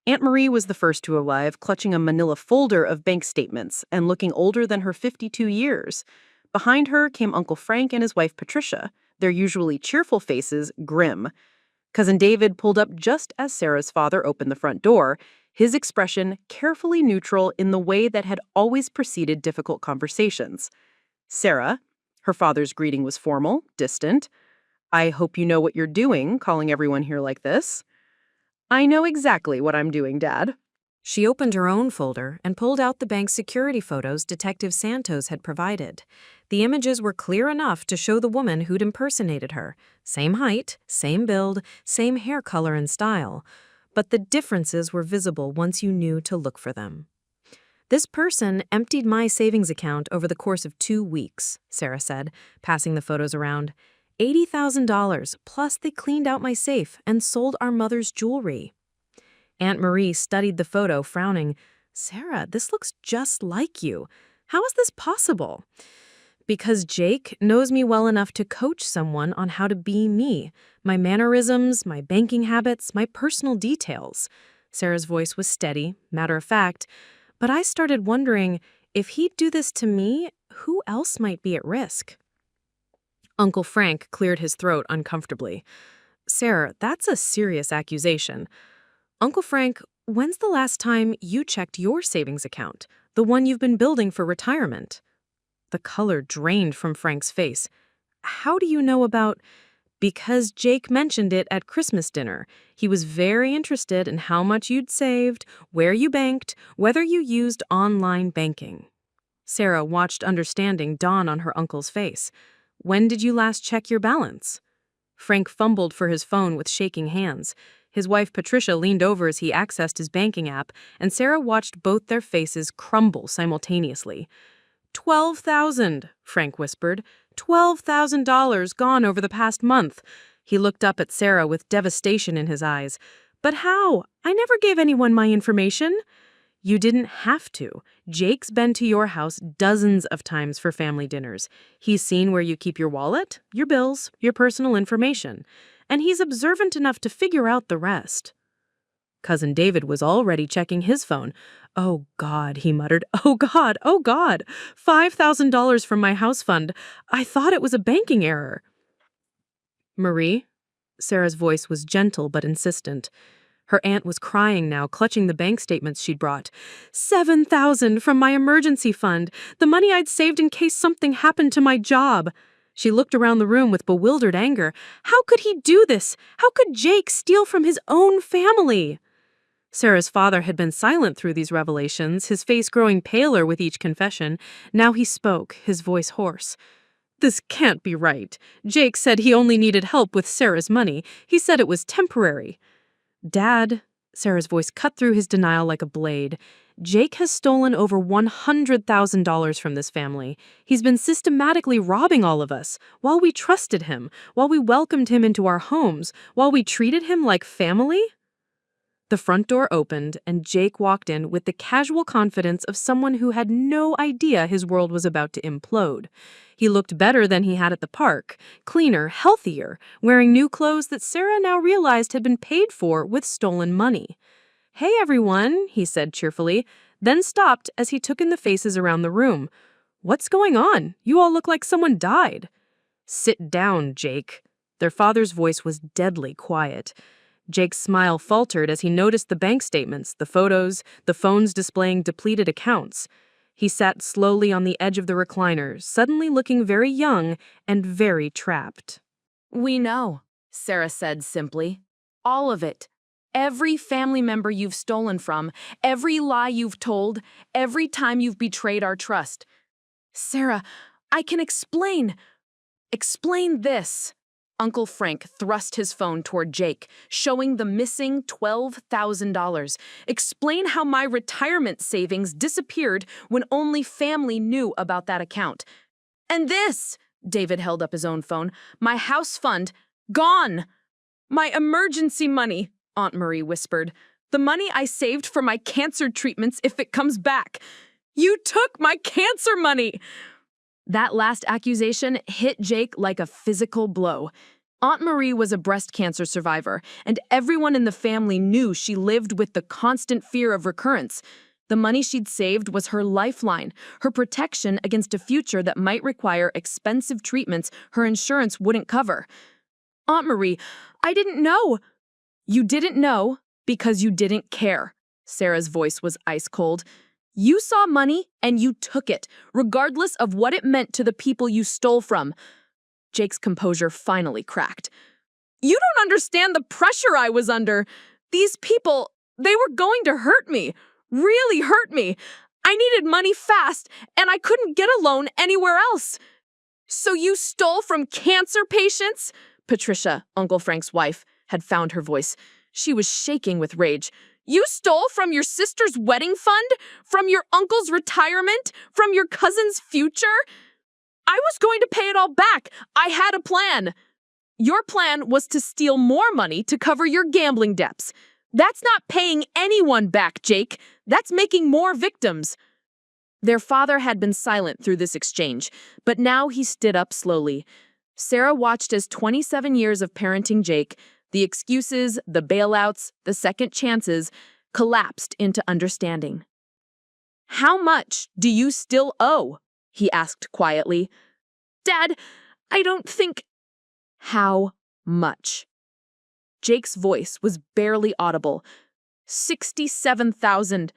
Aunt Marie was the first to arrive, clutching a manila folder of bank statements and looking older than her 52 years. Behind her came Uncle Frank and his wife Patricia, their usually cheerful faces grim. Cousin David pulled up just as Sara's father opened the front door, his expression carefully neutral in the way that had always preceded difficult conversations. "Sara," her father's greeting was formal, distant. "I hope you know what you're doing, calling everyone here like this." "I know exactly what I'm doing, Dad." She opened her own folder and pulled out the bank's security photos Detective Santos had provided. The images were clear enough to show the woman who'd impersonated her. Same height, same build, same hair color and style. But the differences were visible once you knew to look for them. "This person emptied my savings account over the course of 2 weeks," Sara said, passing the photos around. $80,000, plus they cleaned out my safe and sold our mother's jewelry. Aunt Marie studied the photo, frowning. "Sara, this looks just like you. How is this possible?" "Because Jake knows me well enough to coach someone on how to be me, my mannerisms, my banking habits, my personal details." Sara's voice was steady, matter of fact, but I started wondering, if he'd do this to me, who else might be at risk? Uncle Frank cleared his throat uncomfortably. "Sara, that's a serious accusation." "Uncle Frank, when's the last time you checked your savings account, the one you've been building for retirement?" The color drained from Frank's face. "How do you know about—" "Because Jake mentioned it at Christmas dinner. He was very interested in how much you'd saved, where you banked, whether you used online banking." Sara watched understanding dawn on her uncle's face. "When did you last check your balance?" Frank fumbled for his phone with shaking hands. His wife Patricia leaned over as he accessed his banking app, and Sara watched both their faces crumble simultaneously. $12,000, Frank whispered. $12,000 gone over the past month. He looked up at Sara with devastation in his eyes. "But how? I never gave anyone my information." "You didn't have to. Jake's been to your house dozens of times for family dinners. He's seen where you keep your wallet, your bills, your personal information. And he's observant enough to figure out the rest." Cousin David was already checking his phone. "Oh, God," he muttered. "Oh, God, oh, God. $5,000 from my house fund. I thought it was a banking error." "Marie?" Sara's voice was gentle but insistent. Her aunt was crying now, clutching the bank statements she'd brought. $7,000 from my emergency fund, the money I'd saved in case something happened to my job." She looked around the room with bewildered anger. How could he do this? How could Jake steal from his own family? Sara's father had been silent through these revelations, his face growing paler with each confession. Now he spoke, his voice hoarse. "This can't be right. Jake said he only needed help with Sara's money. He said it was temporary." "Dad," Sara's voice cut through his denial like a blade, "Jake has stolen over $100,000 from this family. He's been systematically robbing all of us, while we trusted him, while we welcomed him into our homes, while we treated him like family." The front door opened, and Jake walked in with the casual confidence of someone who had no idea his world was about to implode. He looked better than he had at the park, cleaner, healthier, wearing new clothes that Sara now realized had been paid for with stolen money. "Hey, everyone," he said cheerfully, then stopped as he took in the faces around the room. "What's going on? You all look like someone died." "Sit down, Jake." Their father's voice was deadly quiet. Jake's smile faltered as he noticed the bank statements, the photos, the phones displaying depleted accounts. He sat slowly on the edge of the recliner, suddenly looking very young and very trapped. "We know," Sara said simply. "All of it. Every family member you've stolen from, every lie you've told, every time you've betrayed our trust. Sara, I can explain. Explain this." Uncle Frank thrust his phone toward Jake, showing the missing $12,000. "Explain how my retirement savings disappeared when only family knew about that account. And this," David held up his own phone, "my house fund, gone. My emergency money," Aunt Marie whispered. "The money I saved for my cancer treatments if it comes back. You took my cancer money." That last accusation hit Jake like a physical blow. Aunt Marie was a breast cancer survivor, and everyone in the family knew she lived with the constant fear of recurrence. The money she'd saved was her lifeline, her protection against a future that might require expensive treatments her insurance wouldn't cover. "Aunt Marie, I didn't know." "You didn't know because you didn't care." Sara's voice was ice cold. "You saw money and you took it, regardless of what it meant to the people you stole from." Jake's composure finally cracked. "You don't understand the pressure I was under. These people, they were going to hurt me, really hurt me. I needed money fast, and I couldn't get a loan anywhere else." "So you stole from cancer patients?" Patricia, Uncle Frank's wife, had found her voice. She was shaking with rage. "You stole from your sister's wedding fund? From your uncle's retirement? From your cousin's future?" "I was going to pay it all back. I had a plan." "Your plan was to steal more money to cover your gambling debts. That's not paying anyone back, Jake. That's making more victims." Their father had been silent through this exchange, but now he stood up slowly. Sara watched as 27 years of parenting Jake, the excuses, the bailouts, the second chances, collapsed into understanding. "How much do you still owe?" he asked quietly. "Dad, I don't think—" "How much?" Jake's voice was barely audible. 67,000.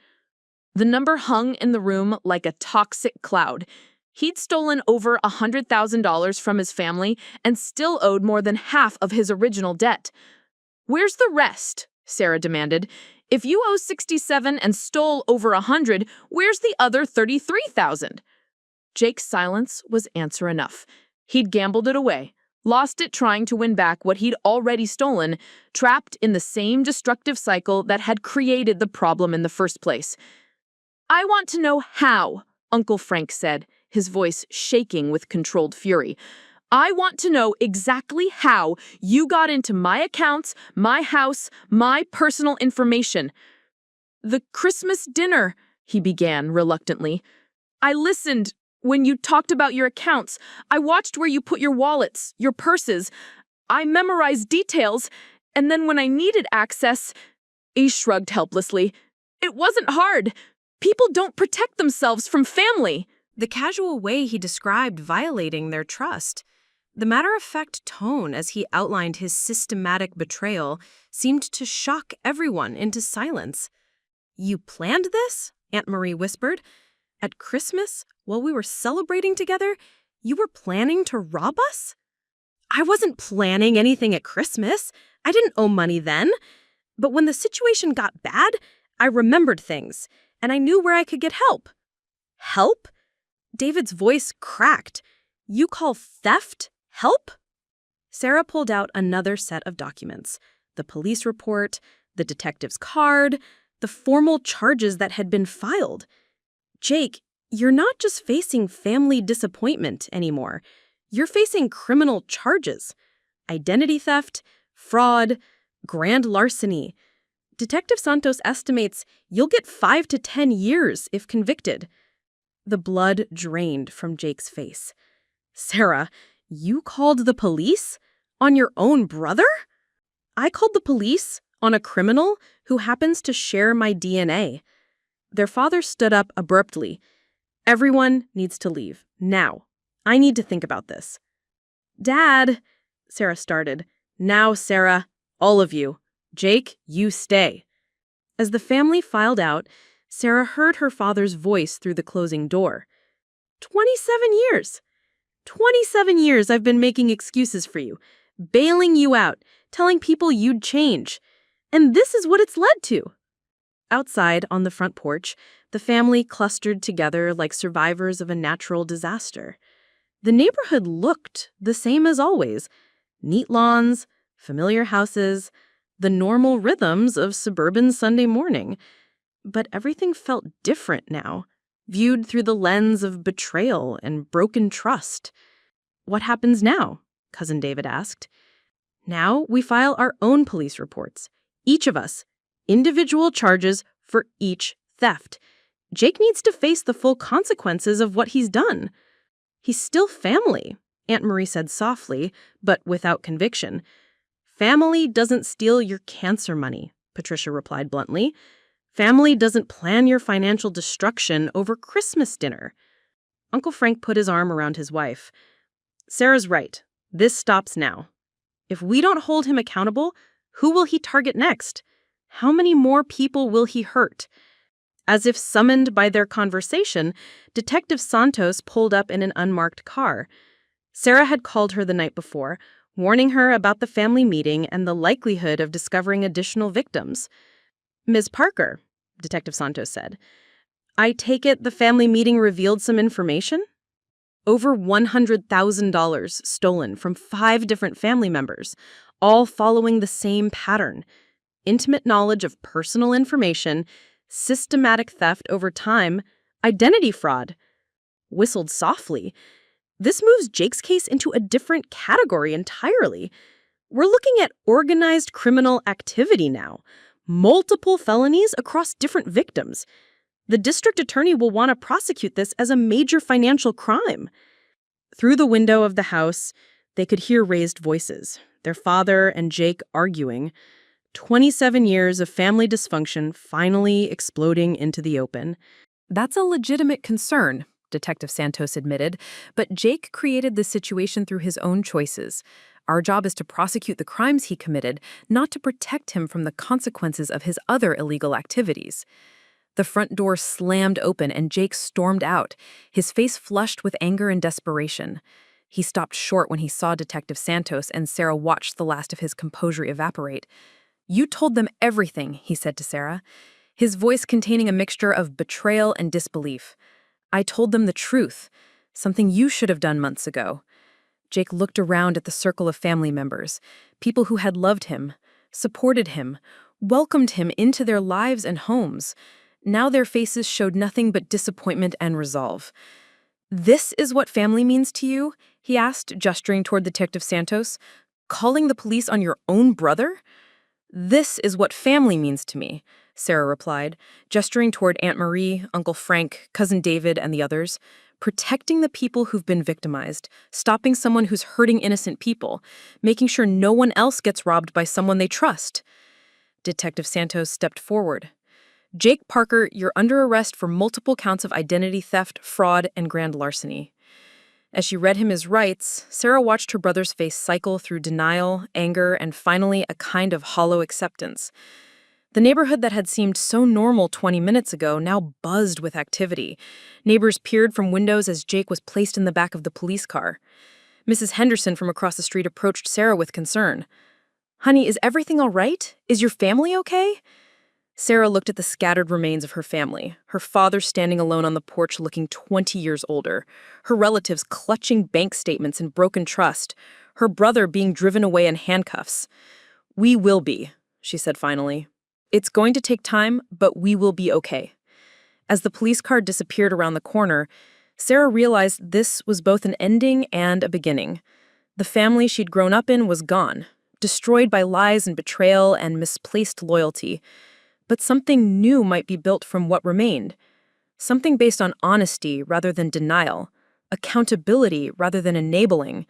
The number hung in the room like a toxic cloud. He'd stolen over $100,000 from his family and still owed more than half of his original debt. "Where's the rest?" Sara demanded. "If you owe 67 and stole over 100, where's the other 33,000? Jake's silence was answer enough. He'd gambled it away, lost it trying to win back what he'd already stolen, trapped in the same destructive cycle that had created the problem in the first place. "I want to know how," Uncle Frank said, his voice shaking with controlled fury. "I want to know exactly how you got into my accounts, my house, my personal information." "The Christmas dinner," he began reluctantly. "I listened when you talked about your accounts. I watched where you put your wallets, your purses. I memorized details, and then when I needed access—" He shrugged helplessly. "It wasn't hard. People don't protect themselves from family." The casual way he described violating their trust, the matter-of-fact tone as he outlined his systematic betrayal, seemed to shock everyone into silence. "You planned this?" Aunt Marie whispered. "At Christmas, while we were celebrating together, you were planning to rob us?" "I wasn't planning anything at Christmas. I didn't owe money then. But when the situation got bad, I remembered things, and I knew where I could get help." "Help?" David's voice cracked. "You call theft help?" Sara pulled out another set of documents. The police report, the detective's card, the formal charges that had been filed. "Jake, you're not just facing family disappointment anymore. You're facing criminal charges. Identity theft, fraud, grand larceny. Detective Santos estimates you'll get 5 to 10 years if convicted." The blood drained from Jake's face. "Sara, you called the police? On your own brother?" "I called the police on a criminal who happens to share my DNA." Their father stood up abruptly. "Everyone needs to leave, now. I need to think about this." "Dad," Sara started. "Now, Sara, all of you. Jake, you stay." As the family filed out, Sara heard her father's voice through the closing door. 27 years! 27 years I've been making excuses for you, bailing you out, telling people you'd change. And this is what it's led to. Outside, on the front porch, the family clustered together like survivors of a natural disaster. The neighborhood looked the same as always. Neat lawns, familiar houses, the normal rhythms of suburban Sunday morning. But everything felt different now, viewed through the lens of betrayal and broken trust. "What happens now?" Cousin David asked. "Now we file our own police reports. Each of us. Individual charges for each theft. Jake needs to face the full consequences of what he's done." "He's still family," Aunt Marie said softly, but without conviction. "Family doesn't steal your cancer money," Patricia replied bluntly. "Family doesn't plan your financial destruction over Christmas dinner." Uncle Frank put his arm around his wife. "Sarah's right. This stops now. If we don't hold him accountable, who will he target next? How many more people will he hurt?" As if summoned by their conversation, Detective Santos pulled up in an unmarked car. Sara had called her the night before, warning her about the family meeting and the likelihood of discovering additional victims. "Ms. Parker," Detective Santos said, "I take it the family meeting revealed some information?" Over $100,000 stolen from 5 different family members, all following the same pattern. Intimate knowledge of personal information, systematic theft over time, identity fraud. Whistled softly. This moves Jake's case into a different category entirely. We're looking at organized criminal activity now. Multiple felonies across different victims. The district attorney will want to prosecute this as a major financial crime. Through the window of the house, they could hear raised voices, their father and Jake arguing. 27 years of family dysfunction finally exploding into the open. That's a legitimate concern, Detective Santos admitted, but Jake created the situation through his own choices. Our job is to prosecute the crimes he committed, not to protect him from the consequences of his other illegal activities. The front door slammed open and Jake stormed out, his face flushed with anger and desperation. He stopped short when he saw Detective Santos, and Sara watched the last of his composure evaporate. "You told them everything," he said to Sara, his voice containing a mixture of betrayal and disbelief. "I told them the truth, something you should have done months ago." Jake looked around at the circle of family members, people who had loved him, supported him, welcomed him into their lives and homes. Now their faces showed nothing but disappointment and resolve. "This is what family means to you?" he asked, gesturing toward Detective Santos. "Calling the police on your own brother?" "This is what family means to me," Sara replied, gesturing toward Aunt Marie, Uncle Frank, Cousin David, and the others. "Protecting the people who've been victimized, stopping someone who's hurting innocent people, making sure no one else gets robbed by someone they trust." Detective Santos stepped forward. "Jake Parker, you're under arrest for multiple counts of identity theft, fraud, and grand larceny." As she read him his rights, Sara watched her brother's face cycle through denial, anger, and finally a kind of hollow acceptance. The neighborhood that had seemed so normal 20 minutes ago now buzzed with activity. Neighbors peered from windows as Jake was placed in the back of the police car. Mrs. Henderson from across the street approached Sara with concern. "Honey, is everything all right? Is your family okay?" Sara looked at the scattered remains of her family, her father standing alone on the porch looking 20 years older, her relatives clutching bank statements in broken trust, her brother being driven away in handcuffs. "We will be," she said finally. "It's going to take time, but we will be okay." As the police car disappeared around the corner, Sara realized this was both an ending and a beginning. The family she'd grown up in was gone, destroyed by lies and betrayal and misplaced loyalty. But something new might be built from what remained. Something based on honesty rather than denial, accountability rather than enabling,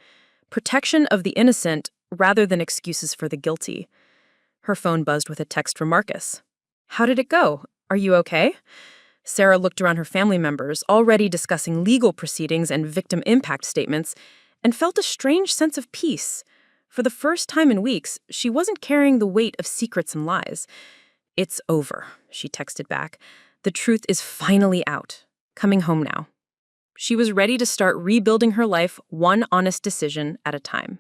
protection of the innocent rather than excuses for the guilty. Her phone buzzed with a text from Marcus. "How did it go? Are you okay?" Sara looked around her family members, already discussing legal proceedings and victim impact statements, and felt a strange sense of peace. For the first time in weeks, she wasn't carrying the weight of secrets and lies. "It's over," she texted back. "The truth is finally out. Coming home now." She was ready to start rebuilding her life one honest decision at a time.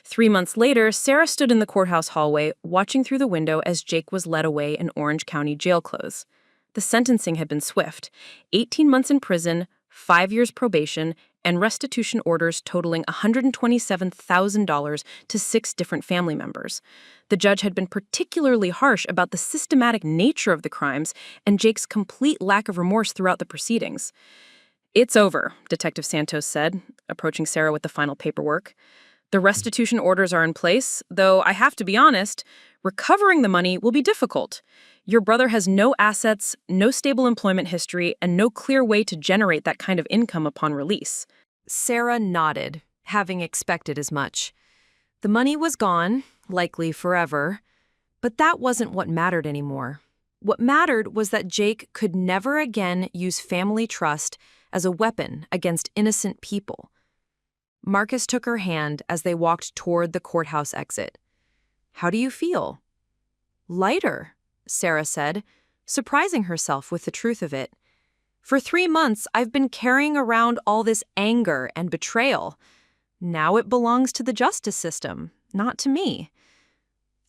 3 months later, Sara stood in the courthouse hallway, watching through the window as Jake was led away in Orange County jail clothes. The sentencing had been swift: 18 months in prison, 5 years probation, and restitution orders totaling $127,000 to 6 different family members. The judge had been particularly harsh about the systematic nature of the crimes and Jake's complete lack of remorse throughout the proceedings. "It's over," Detective Santos said, approaching Sara with the final paperwork. "The restitution orders are in place, though I have to be honest, recovering the money will be difficult. Your brother has no assets, no stable employment history, and no clear way to generate that kind of income upon release." Sara nodded, having expected as much. The money was gone, likely forever, but that wasn't what mattered anymore. What mattered was that Jake could never again use family trust as a weapon against innocent people. Marcus took her hand as they walked toward the courthouse exit. "How do you feel?" "Lighter," Sara said, surprising herself with the truth of it. "For 3 months, I've been carrying around all this anger and betrayal. Now it belongs to the justice system, not to me."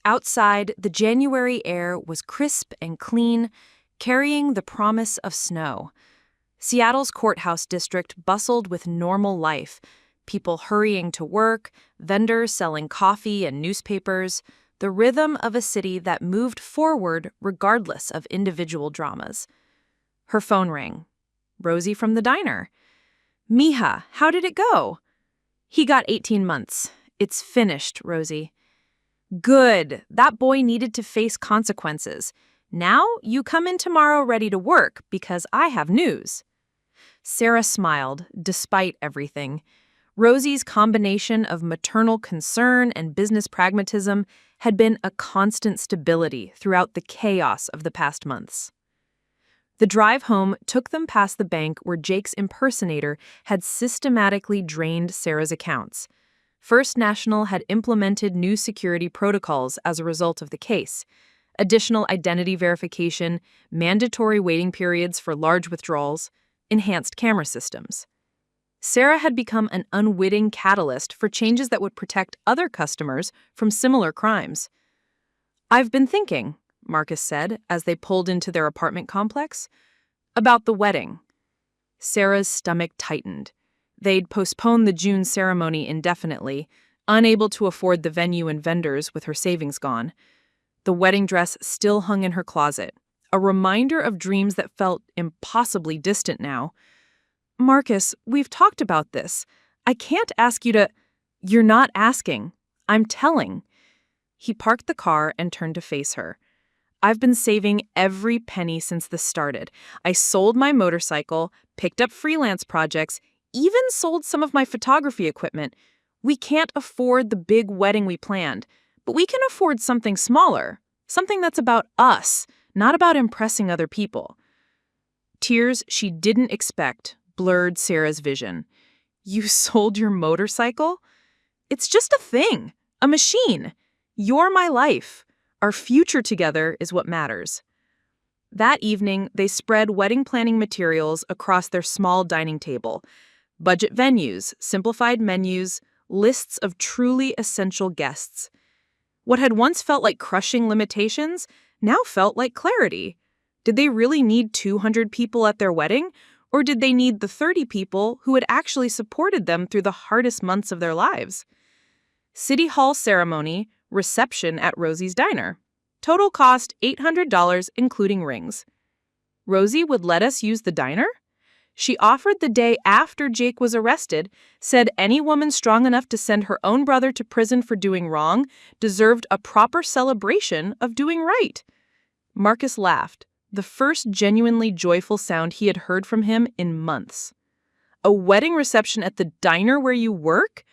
Outside, the January air was crisp and clean, carrying the promise of snow. Seattle's courthouse district bustled with normal life, people hurrying to work, vendors selling coffee and newspapers, the rhythm of a city that moved forward regardless of individual dramas. Her phone rang. Rosie from the diner. "Mija, how did it go?" "He got 18 months. It's finished, Rosie." "Good. That boy needed to face consequences. Now you come in tomorrow ready to work because I have news." Sara smiled, despite everything. Rosie's combination of maternal concern and business pragmatism had been a constant stability throughout the chaos of the past months. The drive home took them past the bank where Jake's impersonator had systematically drained Sara's accounts. First National had implemented new security protocols as a result of the case: additional identity verification, mandatory waiting periods for large withdrawals, enhanced camera systems. Sara had become an unwitting catalyst for changes that would protect other customers from similar crimes. "I've been thinking," Marcus said as they pulled into their apartment complex, "about the wedding." Sara's stomach tightened. They'd postponed the June ceremony indefinitely, unable to afford the venue and vendors with her savings gone. The wedding dress still hung in her closet, a reminder of dreams that felt impossibly distant now. "Marcus, we've talked about this. I can't ask you to—" "You're not asking. I'm telling." He parked the car and turned to face her. "I've been saving every penny since this started. I sold my motorcycle, picked up freelance projects, even sold some of my photography equipment. We can't afford the big wedding we planned, but we can afford something smaller, something that's about us, not about impressing other people." Tears she didn't expect blurred Sara's vision. "You sold your motorcycle? It's just a thing, a machine. You're my life. Our future together is what matters." That evening, they spread wedding planning materials across their small dining table. Budget venues, simplified menus, lists of truly essential guests. What had once felt like crushing limitations now felt like clarity. Did they really need 200 people at their wedding? Or did they need the 30 people who had actually supported them through the hardest months of their lives? City Hall ceremony, reception at Rosie's diner. Total cost $800, including rings. Rosie would let us use the diner? She offered the day after Jake was arrested, said any woman strong enough to send her own brother to prison for doing wrong deserved a proper celebration of doing right. Marcus laughed, the first genuinely joyful sound he had heard from him in months. "A wedding reception at the diner where you work?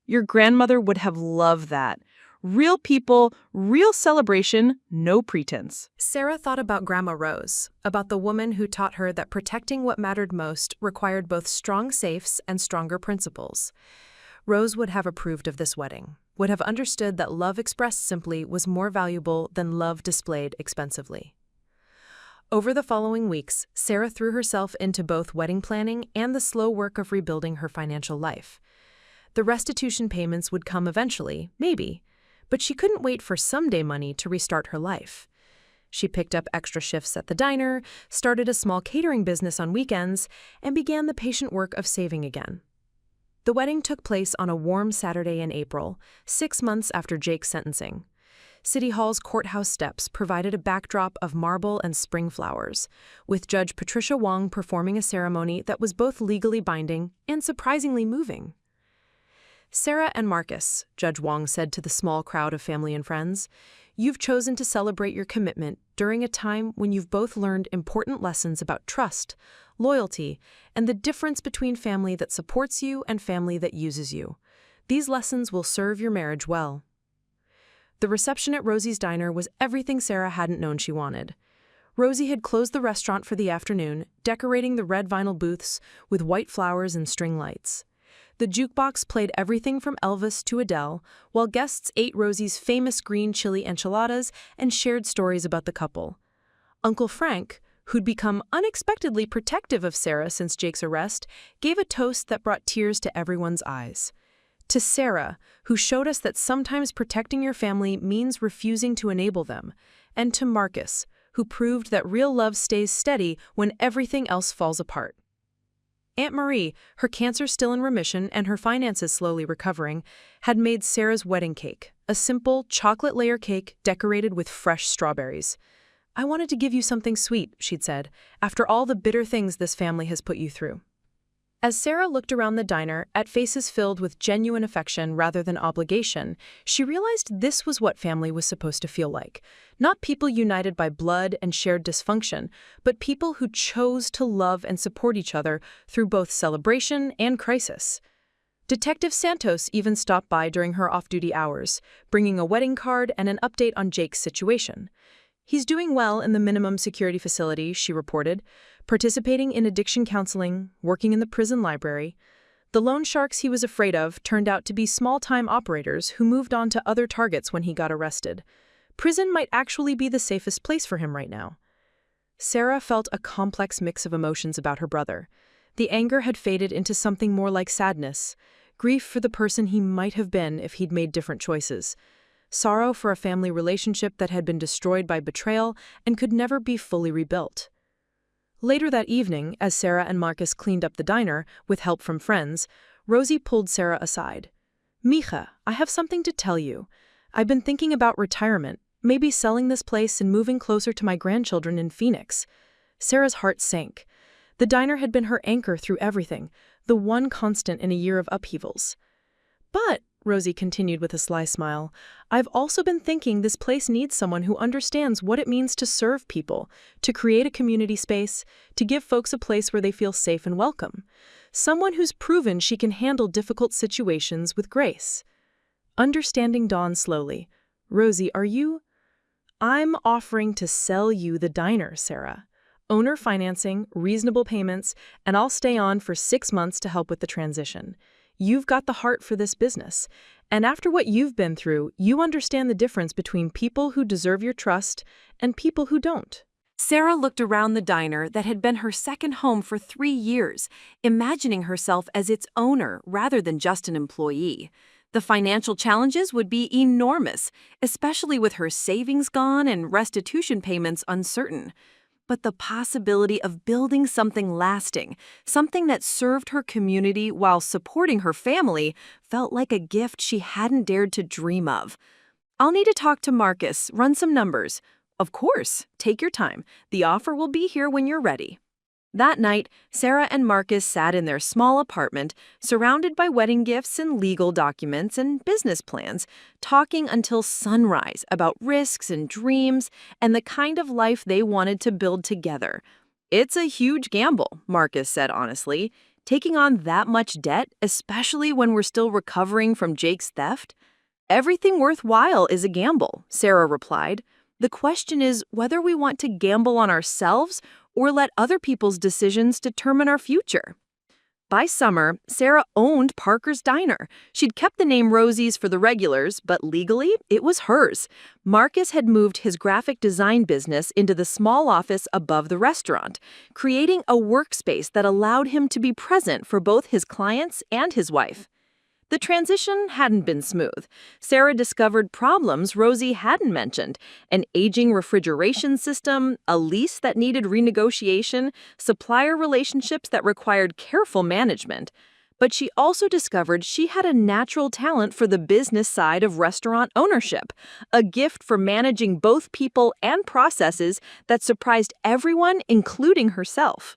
Your grandmother would have loved that. Real people, real celebration, no pretense." Sara thought about Grandma Rose, about the woman who taught her that protecting what mattered most required both strong safes and stronger principles. Rose would have approved of this wedding, would have understood that love expressed simply was more valuable than love displayed expensively. Over the following weeks, Sara threw herself into both wedding planning and the slow work of rebuilding her financial life. The restitution payments would come eventually, maybe, but she couldn't wait for someday money to restart her life. She picked up extra shifts at the diner, started a small catering business on weekends, and began the patient work of saving again. The wedding took place on a warm Saturday in April, 6 months after Jake's sentencing. City Hall's courthouse steps provided a backdrop of marble and spring flowers, with Judge Patricia Wong performing a ceremony that was both legally binding and surprisingly moving. "Sara and Marcus," Judge Wong said to the small crowd of family and friends, "you've chosen to celebrate your commitment during a time when you've both learned important lessons about trust, loyalty, and the difference between family that supports you and family that uses you. These lessons will serve your marriage well." The reception at Rosie's diner was everything Sara hadn't known she wanted. Rosie had closed the restaurant for the afternoon, decorating the red vinyl booths with white flowers and string lights. The jukebox played everything from Elvis to Adele, while guests ate Rosie's famous green chili enchiladas and shared stories about the couple. Uncle Frank, who'd become unexpectedly protective of Sara since Jake's arrest, gave a toast that brought tears to everyone's eyes. "To Sara, who showed us that sometimes protecting your family means refusing to enable them, and to Marcus, who proved that real love stays steady when everything else falls apart." Aunt Marie, her cancer still in remission and her finances slowly recovering, had made Sara's wedding cake, a simple chocolate layer cake decorated with fresh strawberries. "I wanted to give you something sweet," she'd said, "after all the bitter things this family has put you through." As Sara looked around the diner at faces filled with genuine affection rather than obligation, she realized this was what family was supposed to feel like. Not people united by blood and shared dysfunction, but people who chose to love and support each other through both celebration and crisis. Detective Santos even stopped by during her off-duty hours, bringing a wedding card and an update on Jake's situation. "He's doing well in the minimum security facility," she reported, participating in addiction counseling, working in the prison library. The loan sharks he was afraid of turned out to be small-time operators who moved on to other targets when he got arrested. Prison might actually be the safest place for him right now. Sara felt a complex mix of emotions about her brother. The anger had faded into something more like sadness, grief for the person he might have been if he'd made different choices, sorrow for a family relationship that had been destroyed by betrayal and could never be fully rebuilt. Later that evening, as Sara and Marcus cleaned up the diner, with help from friends, Rosie pulled Sara aside. "Mija, I have something to tell you. I've been thinking about retirement, maybe selling this place and moving closer to my grandchildren in Phoenix." Sara's heart sank. The diner had been her anchor through everything, the one constant in a year of upheavals. "But," Rosie continued with a sly smile, "I've also been thinking this place needs someone who understands what it means to serve people, to create a community space, to give folks a place where they feel safe and welcome. Someone who's proven she can handle difficult situations with grace." Understanding dawned slowly. "Rosie, are you—" "I'm offering to sell you the diner, Sara. Owner financing, reasonable payments, and I'll stay on for 6 months to help with the transition. You've got the heart for this business, and after what you've been through, you understand the difference between people who deserve your trust and people who don't." Sara looked around the diner that had been her second home for 3 years, imagining herself as its owner rather than just an employee. The financial challenges would be enormous, especially with her savings gone and restitution payments uncertain. But the possibility of building something lasting, something that served her community while supporting her family, felt like a gift she hadn't dared to dream of. "I'll need to talk to Marcus, run some numbers." "Of course, take your time. The offer will be here when you're ready." That night, Sara and Marcus sat in their small apartment, surrounded by wedding gifts and legal documents and business plans, talking until sunrise about risks and dreams and the kind of life they wanted to build together. "It's a huge gamble," Marcus said honestly, "taking on that much debt, especially when we're still recovering from Jake's theft." "Everything worthwhile is a gamble," Sara replied. "The question is whether we want to gamble on ourselves or let other people's decisions determine our future." By summer, Sara owned Parker's Diner. She'd kept the name Rosie's for the regulars, but legally, it was hers. Marcus had moved his graphic design business into the small office above the restaurant, creating a workspace that allowed him to be present for both his clients and his wife. The transition hadn't been smooth. Sara discovered problems Rosie hadn't mentioned: an aging refrigeration system, a lease that needed renegotiation, supplier relationships that required careful management. But she also discovered she had a natural talent for the business side of restaurant ownership, a gift for managing both people and processes that surprised everyone, including herself.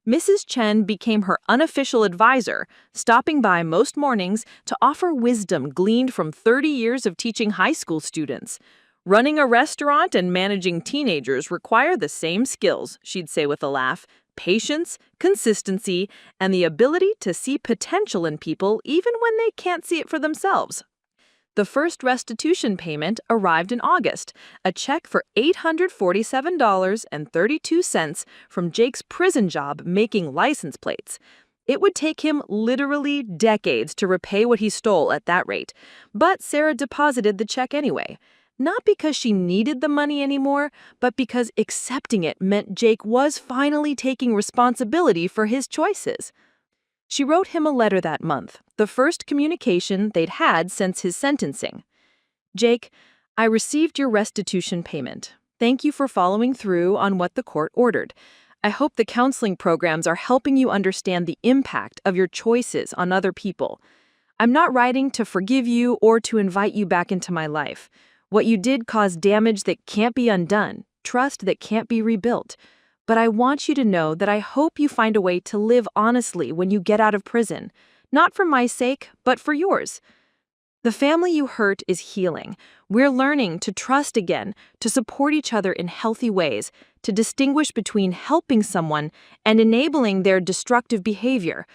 Mrs. Chen became her unofficial advisor, stopping by most mornings to offer wisdom gleaned from 30 years of teaching high school students. Running a restaurant and managing teenagers require the same skills, she'd say with a laugh: patience, consistency, and the ability to see potential in people even when they can't see it for themselves. The first restitution payment arrived in August, a check for $847.32 from Jake's prison job making license plates. It would take him literally decades to repay what he stole at that rate, but Sara deposited the check anyway. Not because she needed the money anymore, but because accepting it meant Jake was finally taking responsibility for his choices. She wrote him a letter that month, the first communication they'd had since his sentencing. "Jake, I received your restitution payment. Thank you for following through on what the court ordered. I hope the counseling programs are helping you understand the impact of your choices on other people. I'm not writing to forgive you or to invite you back into my life. What you did caused damage that can't be undone, trust that can't be rebuilt. But I want you to know that I hope you find a way to live honestly when you get out of prison, not for my sake, but for yours. The family you hurt is healing. We're learning to trust again, to support each other in healthy ways, to distinguish between helping someone and enabling their destructive behavior.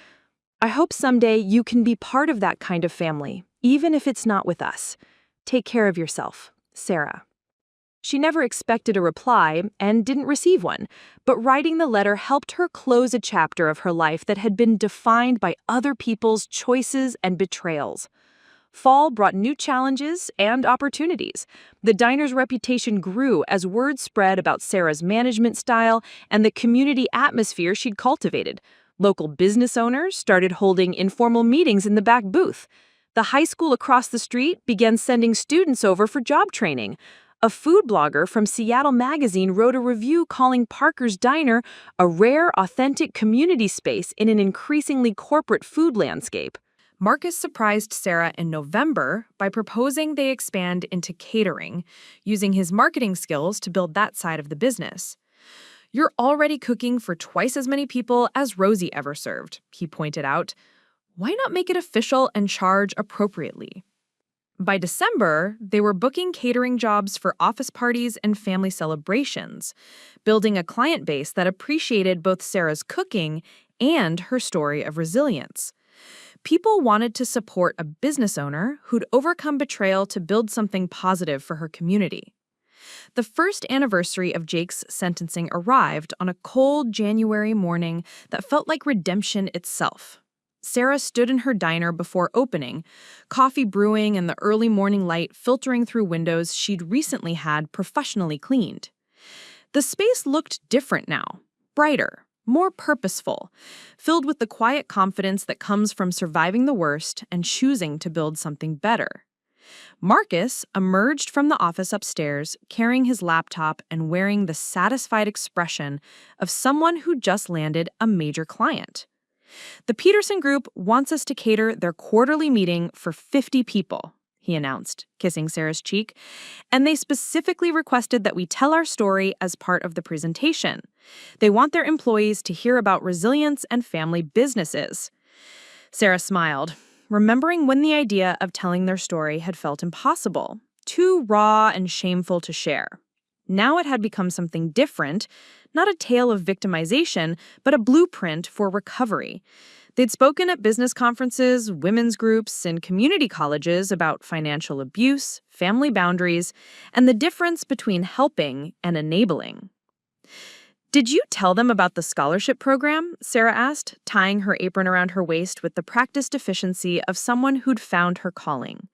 I hope someday you can be part of that kind of family, even if it's not with us. Take care of yourself, Sara." She never expected a reply and didn't receive one, but writing the letter helped her close a chapter of her life that had been defined by other people's choices and betrayals. Fall brought new challenges and opportunities. The diner's reputation grew as word spread about Sara's management style and the community atmosphere she'd cultivated. Local business owners started holding informal meetings in the back booth. The high school across the street began sending students over for job training. A food blogger from Seattle Magazine wrote a review calling Parker's Diner a rare, authentic community space in an increasingly corporate food landscape. Marcus surprised Sara in November by proposing they expand into catering, using his marketing skills to build that side of the business. "You're already cooking for twice as many people as Rosie ever served," he pointed out. "Why not make it official and charge appropriately?" By December, they were booking catering jobs for office parties and family celebrations, building a client base that appreciated both Sara's cooking and her story of resilience. People wanted to support a business owner who'd overcome betrayal to build something positive for her community. The first anniversary of Jake's sentencing arrived on a cold January morning that felt like redemption itself. Sara stood in her diner before opening, coffee brewing and the early morning light filtering through windows she'd recently had professionally cleaned. The space looked different now, brighter, more purposeful, filled with the quiet confidence that comes from surviving the worst and choosing to build something better. Marcus emerged from the office upstairs, carrying his laptop and wearing the satisfied expression of someone who just landed a major client. "The Peterson Group wants us to cater their quarterly meeting for 50 people, he announced, kissing Sara's cheek, "and they specifically requested that we tell our story as part of the presentation. They want their employees to hear about resilience and family businesses." Sara smiled, remembering when the idea of telling their story had felt impossible, too raw and shameful to share. Now it had become something different, not a tale of victimization, but a blueprint for recovery. They'd spoken at business conferences, women's groups, and community colleges about financial abuse, family boundaries, and the difference between helping and enabling. Did you tell them about the scholarship program? Sarah asked, tying her apron around her waist with the practiced efficiency of someone who'd found her calling.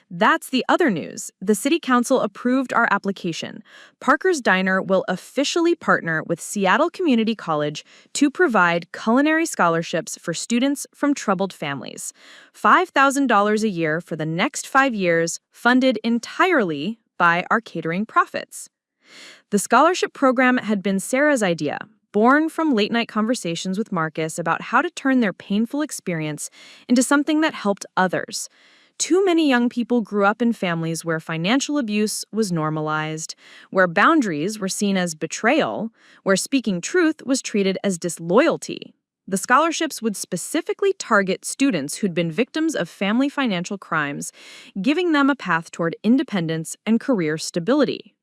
That's the other news. The City Council approved our application. Parker's Diner will officially partner with Seattle Community College to provide culinary scholarships for students from troubled families. $5,000 a year for the next 5 years, funded entirely by our catering profits. The scholarship program had been Sarah's idea, born from late-night conversations with Marcus about how to turn their painful experience into something that helped others. Too many young people grew up in families where financial abuse was normalized, where boundaries were seen as betrayal, where speaking truth was treated as disloyalty. The scholarships would specifically target students who'd been victims of family financial crimes, giving them a path toward independence and career stability.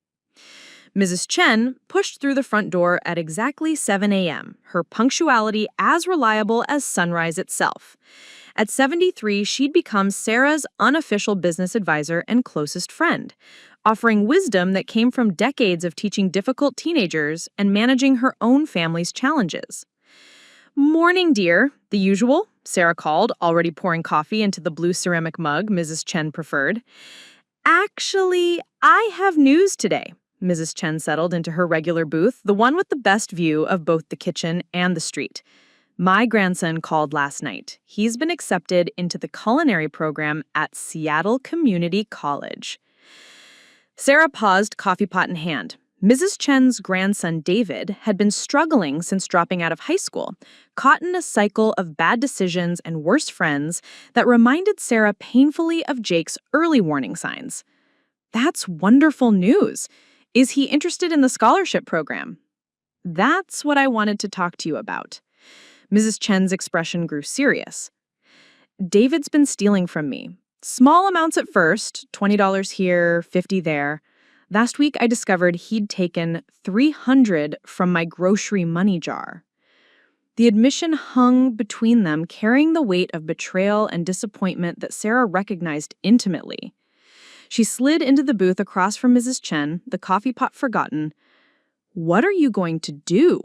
Mrs. Chen pushed through the front door at exactly 7 a.m., her punctuality as reliable as sunrise itself. At 73, she'd become Sarah's unofficial business advisor and closest friend, offering wisdom that came from decades of teaching difficult teenagers and managing her own family's challenges. "Morning, dear. The usual?" Sarah called, already pouring coffee into the blue ceramic mug Mrs. Chen preferred. "Actually, I have news today." Mrs. Chen settled into her regular booth, the one with the best view of both the kitchen and the street. "My grandson called last night. He's been accepted into the culinary program at Seattle Community College." Sarah paused, coffee pot in hand. Mrs. Chen's grandson, David, had been struggling since dropping out of high school, caught in a cycle of bad decisions and worse friends that reminded Sarah painfully of Jake's early warning signs. "That's wonderful news. Is he interested in the scholarship program?" "That's what I wanted to talk to you about." Mrs. Chen's expression grew serious. "David's been stealing from me. Small amounts at first, $20 here, $50 there. Last week I discovered he'd taken $300 from my grocery money jar." The admission hung between them, carrying the weight of betrayal and disappointment that Sarah recognized intimately. She slid into the booth across from Mrs. Chen, the coffee pot forgotten. "What are you going to do?"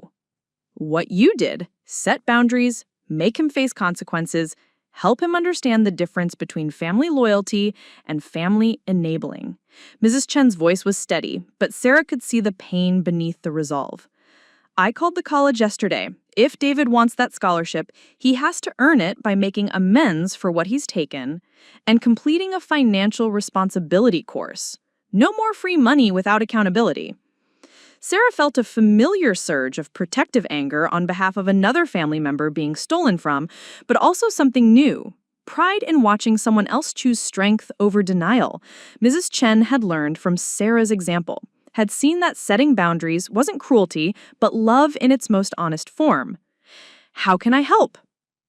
"What you did. Set boundaries, make him face consequences, help him understand the difference between family loyalty and family enabling." Mrs. Chen's voice was steady, but Sarah could see the pain beneath the resolve. "I called the college yesterday. If David wants that scholarship, he has to earn it by making amends for what he's taken and completing a financial responsibility course. No more free money without accountability." Sarah felt a familiar surge of protective anger on behalf of another family member being stolen from, but also something new. Pride in watching someone else choose strength over denial. Mrs. Chen had learned from Sarah's example, had seen that setting boundaries wasn't cruelty, but love in its most honest form. "How can I help?"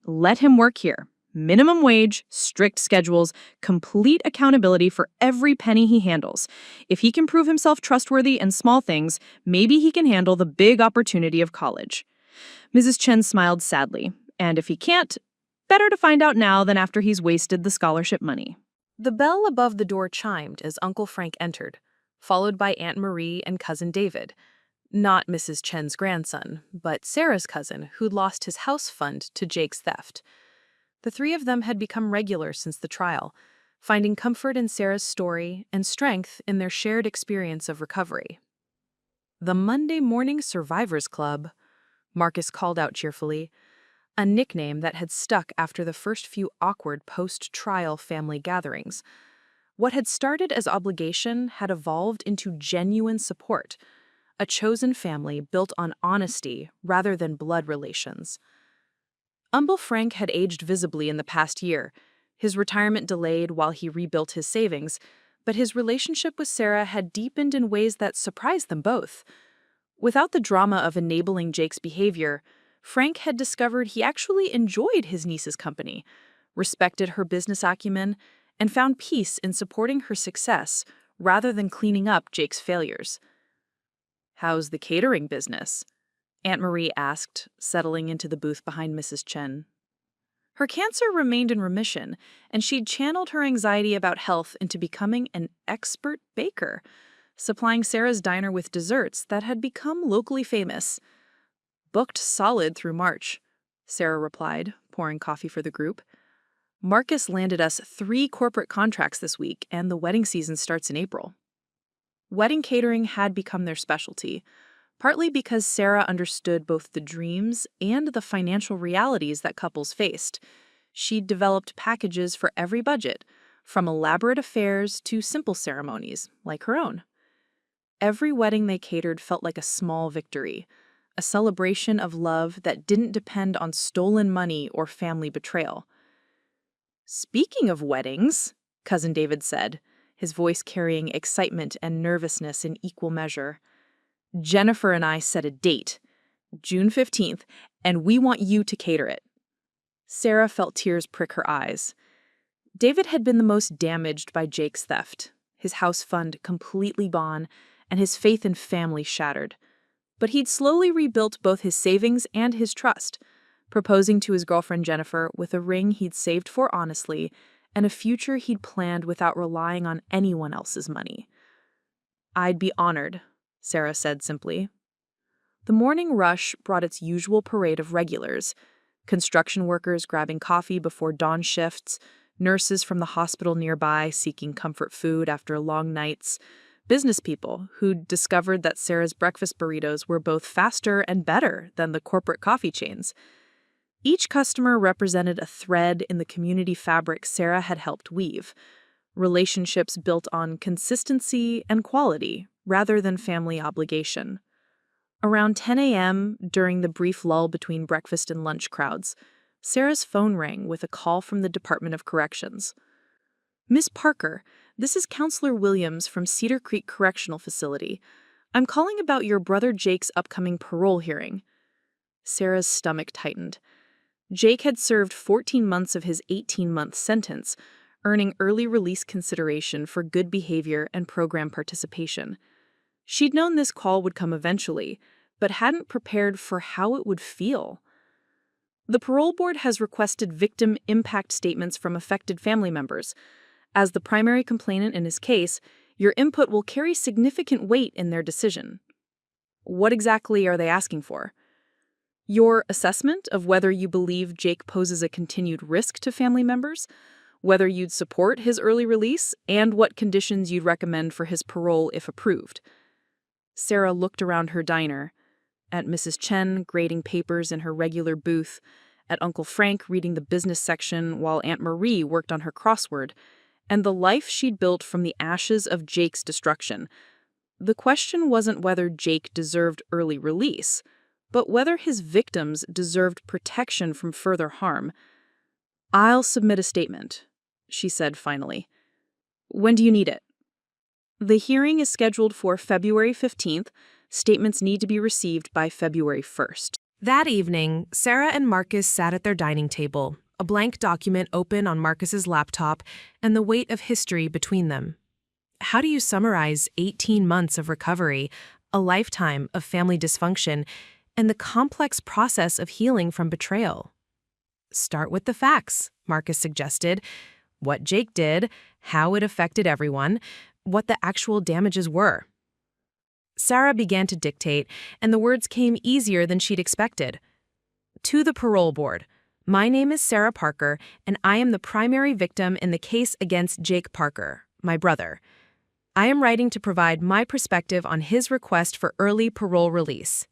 "Let him work here. Minimum wage, strict schedules, complete accountability for every penny he handles. If he can prove himself trustworthy in small things, maybe he can handle the big opportunity of college." Mrs. Chen smiled sadly. "And if he can't, better to find out now than after he's wasted the scholarship money." The bell above the door chimed as Uncle Frank entered, followed by Aunt Marie and Cousin David. Not Mrs. Chen's grandson, but Sarah's cousin, who'd lost his house fund to Jake's theft. The three of them had become regular since the trial, finding comfort in Sarah's story and strength in their shared experience of recovery. "The Monday Morning Survivors Club," Marcus called out cheerfully, a nickname that had stuck after the first few awkward post-trial family gatherings. What had started as obligation had evolved into genuine support, a chosen family built on honesty rather than blood relations. Uncle Frank had aged visibly in the past year, his retirement delayed while he rebuilt his savings, but his relationship with Sarah had deepened in ways that surprised them both. Without the drama of enabling Jake's behavior, Frank had discovered he actually enjoyed his niece's company, respected her business acumen, and found peace in supporting her success rather than cleaning up Jake's failures. "How's the catering business?" Aunt Marie asked, settling into the booth behind Mrs. Chen. Her cancer remained in remission, and she'd channeled her anxiety about health into becoming an expert baker. supplying Sarah's diner with desserts that had become locally famous. "Booked solid through March," Sara replied, pouring coffee for the group. "Marcus landed us 3 corporate contracts this week, and the wedding season starts in April." Wedding catering had become their specialty, partly because Sara understood both the dreams and the financial realities that couples faced. She'd developed packages for every budget, from elaborate affairs to simple ceremonies, like her own. Every wedding they catered felt like a small victory, a celebration of love that didn't depend on stolen money or family betrayal. "Speaking of weddings," Cousin David said, his voice carrying excitement and nervousness in equal measure, "Jennifer and I set a date, June 15th, and we want you to cater it." Sara felt tears prick her eyes. David had been the most damaged by Jake's theft, his house fund completely gone, and his faith in family shattered. But he'd slowly rebuilt both his savings and his trust, proposing to his girlfriend Jennifer with a ring he'd saved for honestly and a future he'd planned without relying on anyone else's money. "I'd be honored," Sara said simply. The morning rush brought its usual parade of regulars: construction workers grabbing coffee before dawn shifts, nurses from the hospital nearby seeking comfort food after long nights, business people who'd discovered that Sara's breakfast burritos were both faster and better than the corporate coffee chains. Each customer represented a thread in the community fabric Sara had helped weave, relationships built on consistency and quality rather than family obligation. Around 10 a.m., during the brief lull between breakfast and lunch crowds, Sara's phone rang with a call from the Department of Corrections. "Miss Parker, this is Counselor Williams from Cedar Creek Correctional Facility. I'm calling about your brother Jake's upcoming parole hearing." Sara's stomach tightened. Jake had served 14 months of his 18-month sentence, earning early release consideration for good behavior and program participation. She'd known this call would come eventually, but hadn't prepared for how it would feel. "The parole board has requested victim impact statements from affected family members. As the primary complainant in his case, your input will carry significant weight in their decision." "What exactly are they asking for?" "Your assessment of whether you believe Jake poses a continued risk to family members, whether you'd support his early release, and what conditions you'd recommend for his parole if approved." Sara looked around her diner, at Mrs. Chen grading papers in her regular booth, at Uncle Frank reading the business section while Aunt Marie worked on her crossword, and the life she'd built from the ashes of Jake's destruction. The question wasn't whether Jake deserved early release, but whether his victims deserved protection from further harm. "I'll submit a statement," she said finally. "When do you need it?" "The hearing is scheduled for February 15th. Statements need to be received by February 1st. That evening, Sara and Marcus sat at their dining table, a blank document open on Marcus's laptop and the weight of history between them. How do you summarize 18 months of recovery, a lifetime of family dysfunction, and the complex process of healing from betrayal? "Start with the facts," Marcus suggested. What Jake did, how it affected everyone, what the actual damages were. Sara began to dictate, and the words came easier than she'd expected. "To the parole board. My name is Sara Parker, and I am the primary victim in the case against Jake Parker, my brother. I am writing to provide my perspective on his request for early parole release.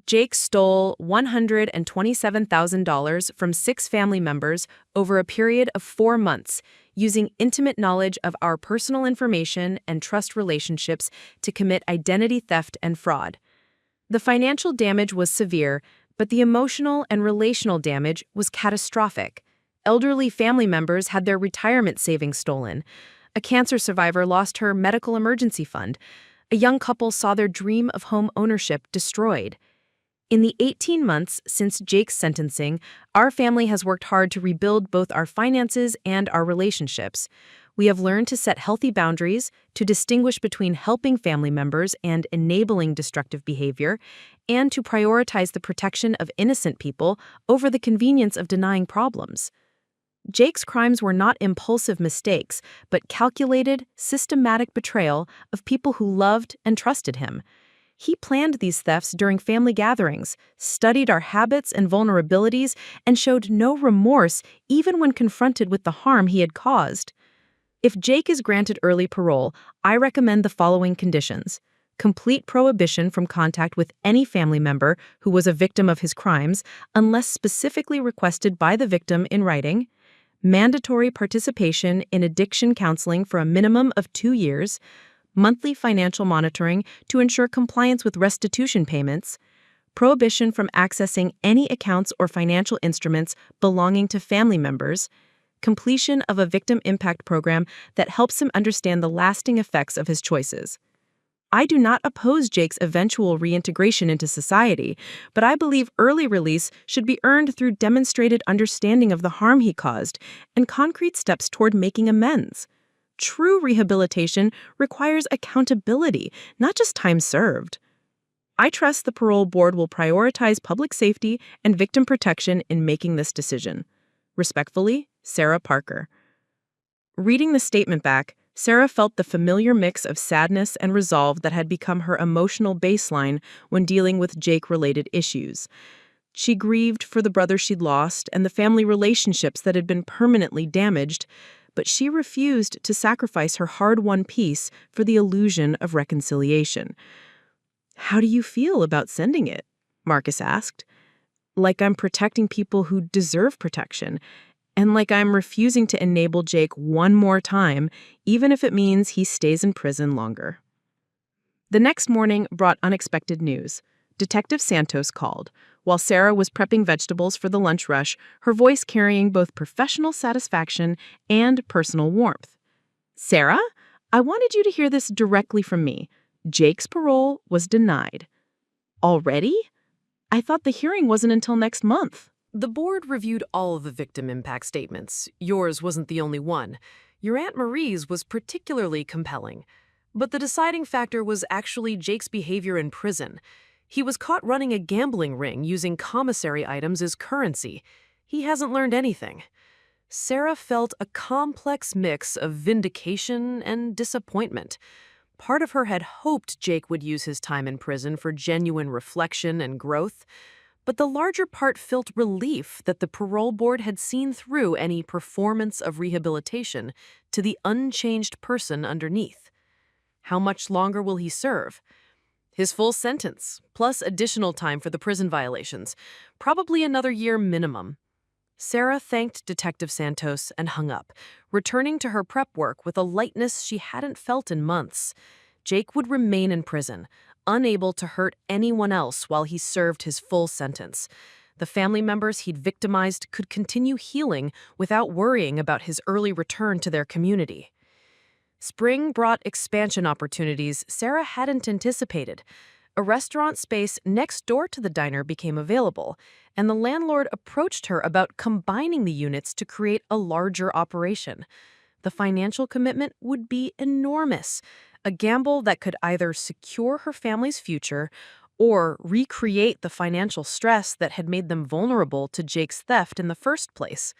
Jake stole $127,000 from 6 family members over a period of 4 months, using intimate knowledge of our personal information and trust relationships to commit identity theft and fraud. The financial damage was severe, but the emotional and relational damage was catastrophic. Elderly family members had their retirement savings stolen. A cancer survivor lost her medical emergency fund. A young couple saw their dream of home ownership destroyed. In the 18 months since Jake's sentencing, our family has worked hard to rebuild both our finances and our relationships. We have learned to set healthy boundaries, to distinguish between helping family members and enabling destructive behavior, and to prioritize the protection of innocent people over the convenience of denying problems. Jake's crimes were not impulsive mistakes, but calculated, systematic betrayal of people who loved and trusted him. He planned these thefts during family gatherings, studied our habits and vulnerabilities, and showed no remorse even when confronted with the harm he had caused. If Jake is granted early parole, I recommend the following conditions: complete prohibition from contact with any family member who was a victim of his crimes, unless specifically requested by the victim in writing; mandatory participation in addiction counseling for a minimum of 2 years; monthly financial monitoring to ensure compliance with restitution payments; prohibition from accessing any accounts or financial instruments belonging to family members; completion of a victim impact program that helps him understand the lasting effects of his choices. I do not oppose Jake's eventual reintegration into society, but I believe early release should be earned through demonstrated understanding of the harm he caused and concrete steps toward making amends. True rehabilitation requires accountability, not just time served. I trust the parole board will prioritize public safety and victim protection in making this decision. Respectfully, Sara Parker. Reading the statement back, Sara felt the familiar mix of sadness and resolve that had become her emotional baseline when dealing with Jake-related issues. She grieved for the brother she'd lost and the family relationships that had been permanently damaged, but she refused to sacrifice her hard-won peace for the illusion of reconciliation. "How do you feel about sending it?" Marcus asked. "Like I'm protecting people who deserve protection, and like I'm refusing to enable Jake one more time, even if it means he stays in prison longer." The next morning brought unexpected news. Detective Santos called. While Sara was prepping vegetables for the lunch rush, her voice carrying both professional satisfaction and personal warmth. "Sara, I wanted you to hear this directly from me. Jake's parole was denied." "Already? I thought the hearing wasn't until next month." The board reviewed all of the victim impact statements. Yours wasn't the only one. Your Aunt Marie's was particularly compelling. But the deciding factor was actually Jake's behavior in prison. He was caught running a gambling ring using commissary items as currency. He hasn't learned anything. Sara felt a complex mix of vindication and disappointment. Part of her had hoped Jake would use his time in prison for genuine reflection and growth, but the larger part felt relief that the parole board had seen through any performance of rehabilitation to the unchanged person underneath. How much longer will he serve? His full sentence, plus additional time for the prison violations. Probably another year minimum. Sara thanked Detective Santos and hung up, returning to her prep work with a lightness she hadn't felt in months. Jake would remain in prison, unable to hurt anyone else while he served his full sentence. The family members he'd victimized could continue healing without worrying about his early return to their community. Spring brought expansion opportunities Sara hadn't anticipated. A restaurant space next door to the diner became available, and the landlord approached her about combining the units to create a larger operation. The financial commitment would be enormous, a gamble that could either secure her family's future or recreate the financial stress that had made them vulnerable to Jake's theft in the first place.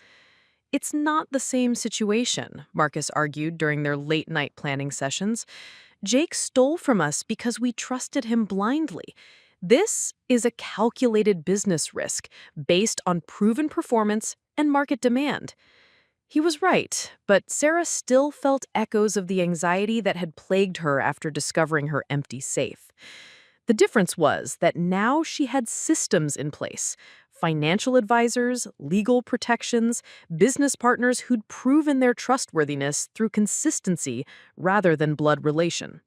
"It's not the same situation," Marcus argued during their late-night planning sessions. "Jake stole from us because we trusted him blindly. This is a calculated business risk based on proven performance and market demand." He was right, but Sara still felt echoes of the anxiety that had plagued her after discovering her empty safe. The difference was that now she had systems in place: financial advisors, legal protections, business partners who'd proven their trustworthiness through consistency rather than blood relation.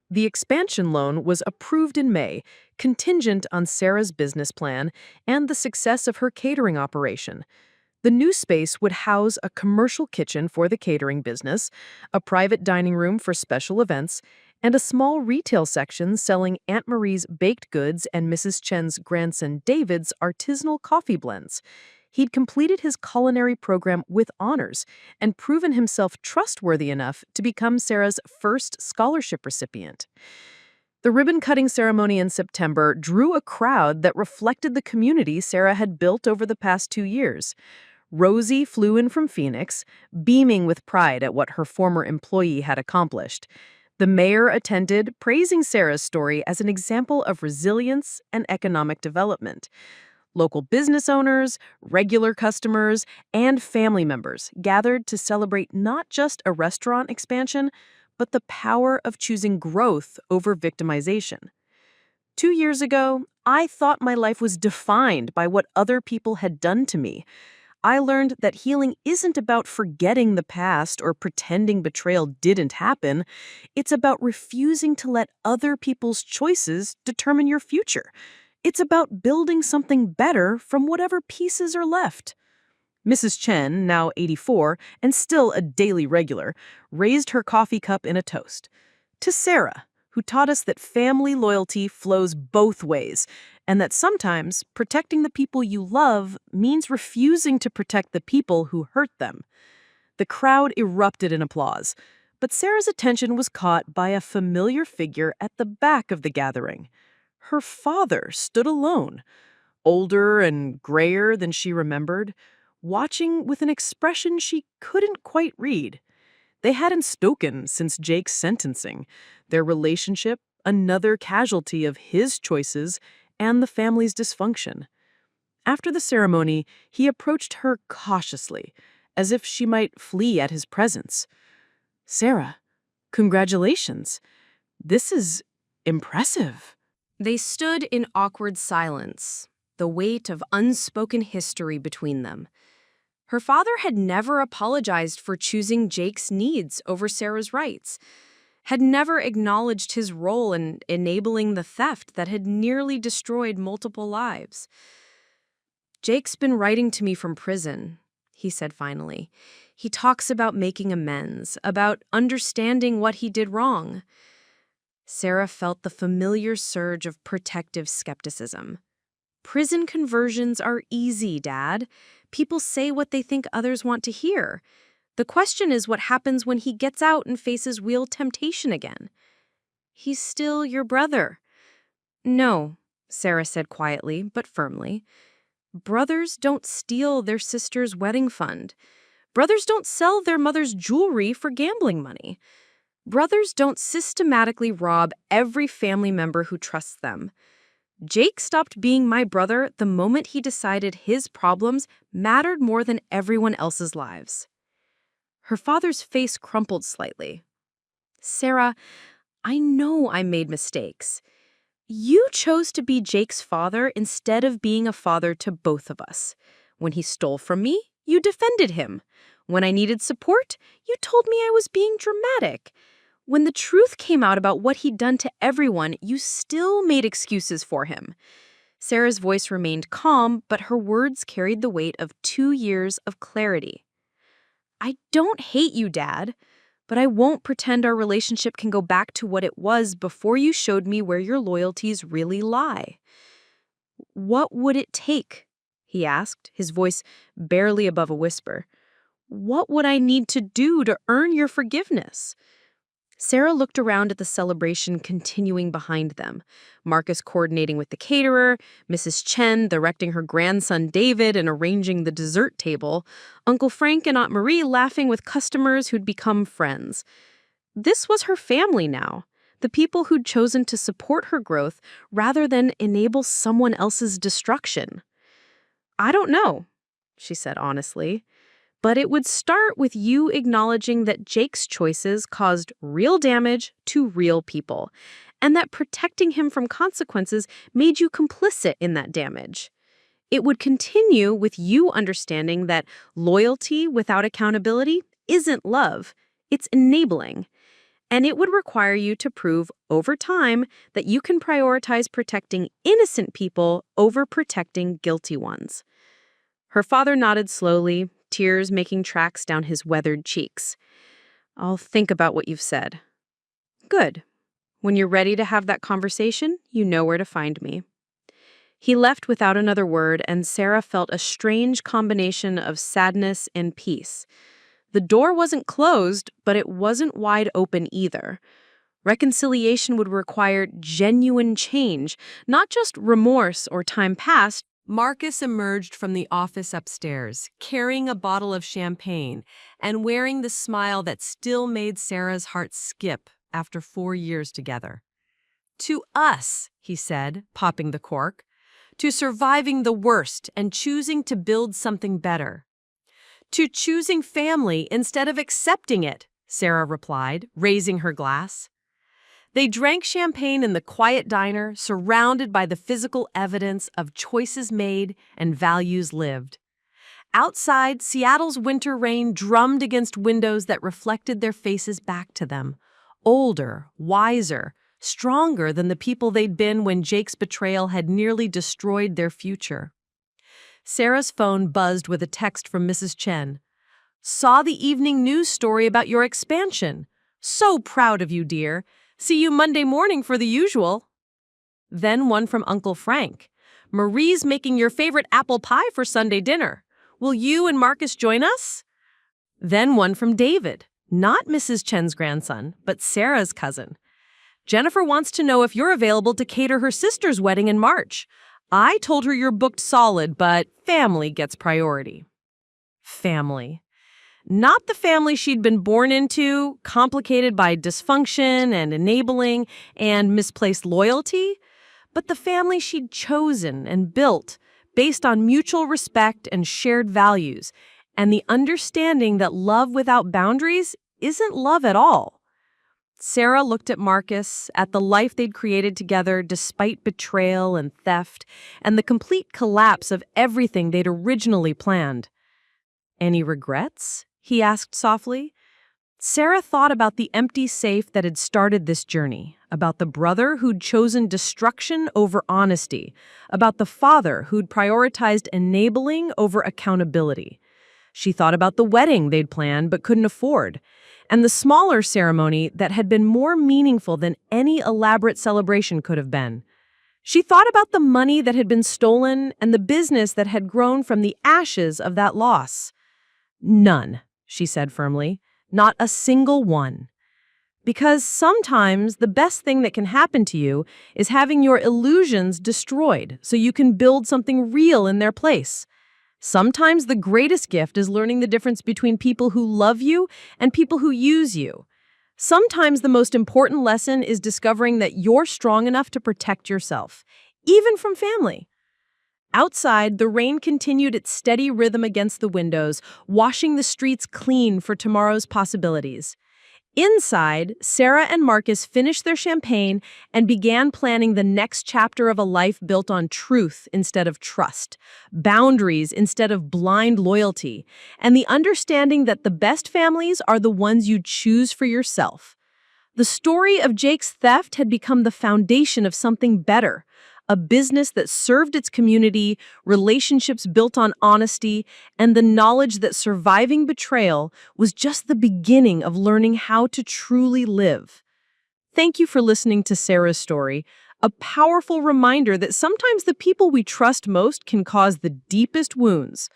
The expansion loan was approved in May, contingent on Sara's business plan and the success of her catering operation. The new space would house a commercial kitchen for the catering business, a private dining room for special events, and a small retail section selling Aunt Marie's baked goods and Mrs. Chen's grandson David's artisanal coffee blends. He'd completed his culinary program with honors and proven himself trustworthy enough to become Sara's first scholarship recipient. The ribbon-cutting ceremony in September drew a crowd that reflected the community Sara had built over the past 2 years. Rosie flew in from Phoenix, beaming with pride at what her former employee had accomplished. The mayor attended, praising Sarah's story as an example of resilience and economic development. Local business owners, regular customers, and family members gathered to celebrate not just a restaurant expansion, but the power of choosing growth over victimization. 2 years ago, I thought my life was defined by what other people had done to me. I learned that healing isn't about forgetting the past or pretending betrayal didn't happen. It's about refusing to let other people's choices determine your future. It's about building something better from whatever pieces are left. Mrs. Chen, now 84 and still a daily regular, raised her coffee cup in a toast. To Sarah, who taught us that family loyalty flows both ways, and that sometimes protecting the people you love means refusing to protect the people who hurt them. The crowd erupted in applause, but Sarah's attention was caught by a familiar figure at the back of the gathering. Her father stood alone, older and grayer than she remembered, watching with an expression she couldn't quite read. They hadn't spoken since Jake's sentencing, their relationship another casualty of his choices and the family's dysfunction. After the ceremony, he approached her cautiously, as if she might flee at his presence. "Sarah, congratulations. This is impressive." They stood in awkward silence, the weight of unspoken history between them. Her father had never apologized for choosing Jake's needs over Sarah's rights, had never acknowledged his role in enabling the theft that had nearly destroyed multiple lives. "Jake's been writing to me from prison," he said finally. "He talks about making amends, about understanding what he did wrong." Sarah felt the familiar surge of protective skepticism. "Prison conversions are easy, Dad. People say what they think others want to hear. The question is what happens when he gets out and faces real temptation again." "He's still your brother." "No," Sarah said quietly but firmly. "Brothers don't steal their sister's wedding fund. Brothers don't sell their mother's jewelry for gambling money. Brothers don't systematically rob every family member who trusts them. Jake stopped being my brother the moment he decided his problems mattered more than everyone else's lives." Her father's face crumpled slightly. "Sarah, I know I made mistakes. You chose to be Jake's father instead of being a father to both of us. When he stole from me, you defended him. When I needed support, you told me I was being dramatic. When the truth came out about what he'd done to everyone, you still made excuses for him." Sarah's voice remained calm, but her words carried the weight of 2 years of clarity. "I don't hate you, Dad, but I won't pretend our relationship can go back to what it was before you showed me where your loyalties really lie." "What would it take?" he asked, his voice barely above a whisper. "What would I need to do to earn your forgiveness?" Sarah looked around at the celebration continuing behind them, Marcus coordinating with the caterer, Mrs. Chen directing her grandson David and arranging the dessert table, Uncle Frank and Aunt Marie laughing with customers who'd become friends. This was her family now, the people who'd chosen to support her growth rather than enable someone else's destruction. "I don't know," she said honestly. "But it would start with you acknowledging that Jake's choices caused real damage to real people, and that protecting him from consequences made you complicit in that damage. It would continue with you understanding that loyalty without accountability isn't love, it's enabling. And it would require you to prove over time that you can prioritize protecting innocent people over protecting guilty ones." Her father nodded slowly, tears making tracks down his weathered cheeks. "I'll think about what you've said." "Good. When you're ready to have that conversation, you know where to find me." He left without another word, and Sarah felt a strange combination of sadness and peace. The door wasn't closed, but it wasn't wide open either. Reconciliation would require genuine change, not just remorse or time past, Marcus emerged from the office upstairs, carrying a bottle of champagne and wearing the smile that still made Sarah's heart skip after 4 years together. "To us," he said, popping the cork, "to surviving the worst and choosing to build something better." "To choosing family instead of accepting it," Sarah replied, raising her glass. They drank champagne in the quiet diner, surrounded by the physical evidence of choices made and values lived. Outside, Seattle's winter rain drummed against windows that reflected their faces back to them, older, wiser, stronger than the people they'd been when Jake's betrayal had nearly destroyed their future. Sarah's phone buzzed with a text from Mrs. Chen. "Saw the evening news story about your expansion. So proud of you, dear. See you Monday morning for the usual." Then one from Uncle Frank. "Marie's making your favorite apple pie for Sunday dinner. Will you and Marcus join us?" Then one from David, not Mrs. Chen's grandson, but Sarah's cousin. "Jennifer wants to know if you're available to cater her sister's wedding in March. I told her you're booked solid, but family gets priority." Family. Not the family she'd been born into, complicated by dysfunction and enabling and misplaced loyalty, but the family she'd chosen and built based on mutual respect and shared values, and the understanding that love without boundaries isn't love at all. Sarah looked at Marcus, at the life they'd created together despite betrayal and theft, and the complete collapse of everything they'd originally planned. "Any regrets?" he asked softly. Sarah thought about the empty safe that had started this journey, about the brother who'd chosen destruction over honesty, about the father who'd prioritized enabling over accountability. She thought about the wedding they'd planned but couldn't afford, and the smaller ceremony that had been more meaningful than any elaborate celebration could have been. She thought about the money that had been stolen and the business that had grown from the ashes of that loss. "None," she said firmly. "Not a single one." Because sometimes the best thing that can happen to you is having your illusions destroyed so you can build something real in their place. Sometimes the greatest gift is learning the difference between people who love you and people who use you. Sometimes the most important lesson is discovering that you're strong enough to protect yourself, even from family. Outside, the rain continued its steady rhythm against the windows, washing the streets clean for tomorrow's possibilities. Inside, Sarah and Marcus finished their champagne and began planning the next chapter of a life built on truth instead of trust, boundaries instead of blind loyalty, and the understanding that the best families are the ones you choose for yourself. The story of Jake's theft had become the foundation of something better, a business that served its community, relationships built on honesty, and the knowledge that surviving betrayal was just the beginning of learning how to truly live. Thank you for listening to Sarah's story, a powerful reminder that sometimes the people we trust most can cause the deepest wounds,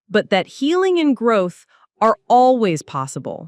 but that healing and growth are always possible.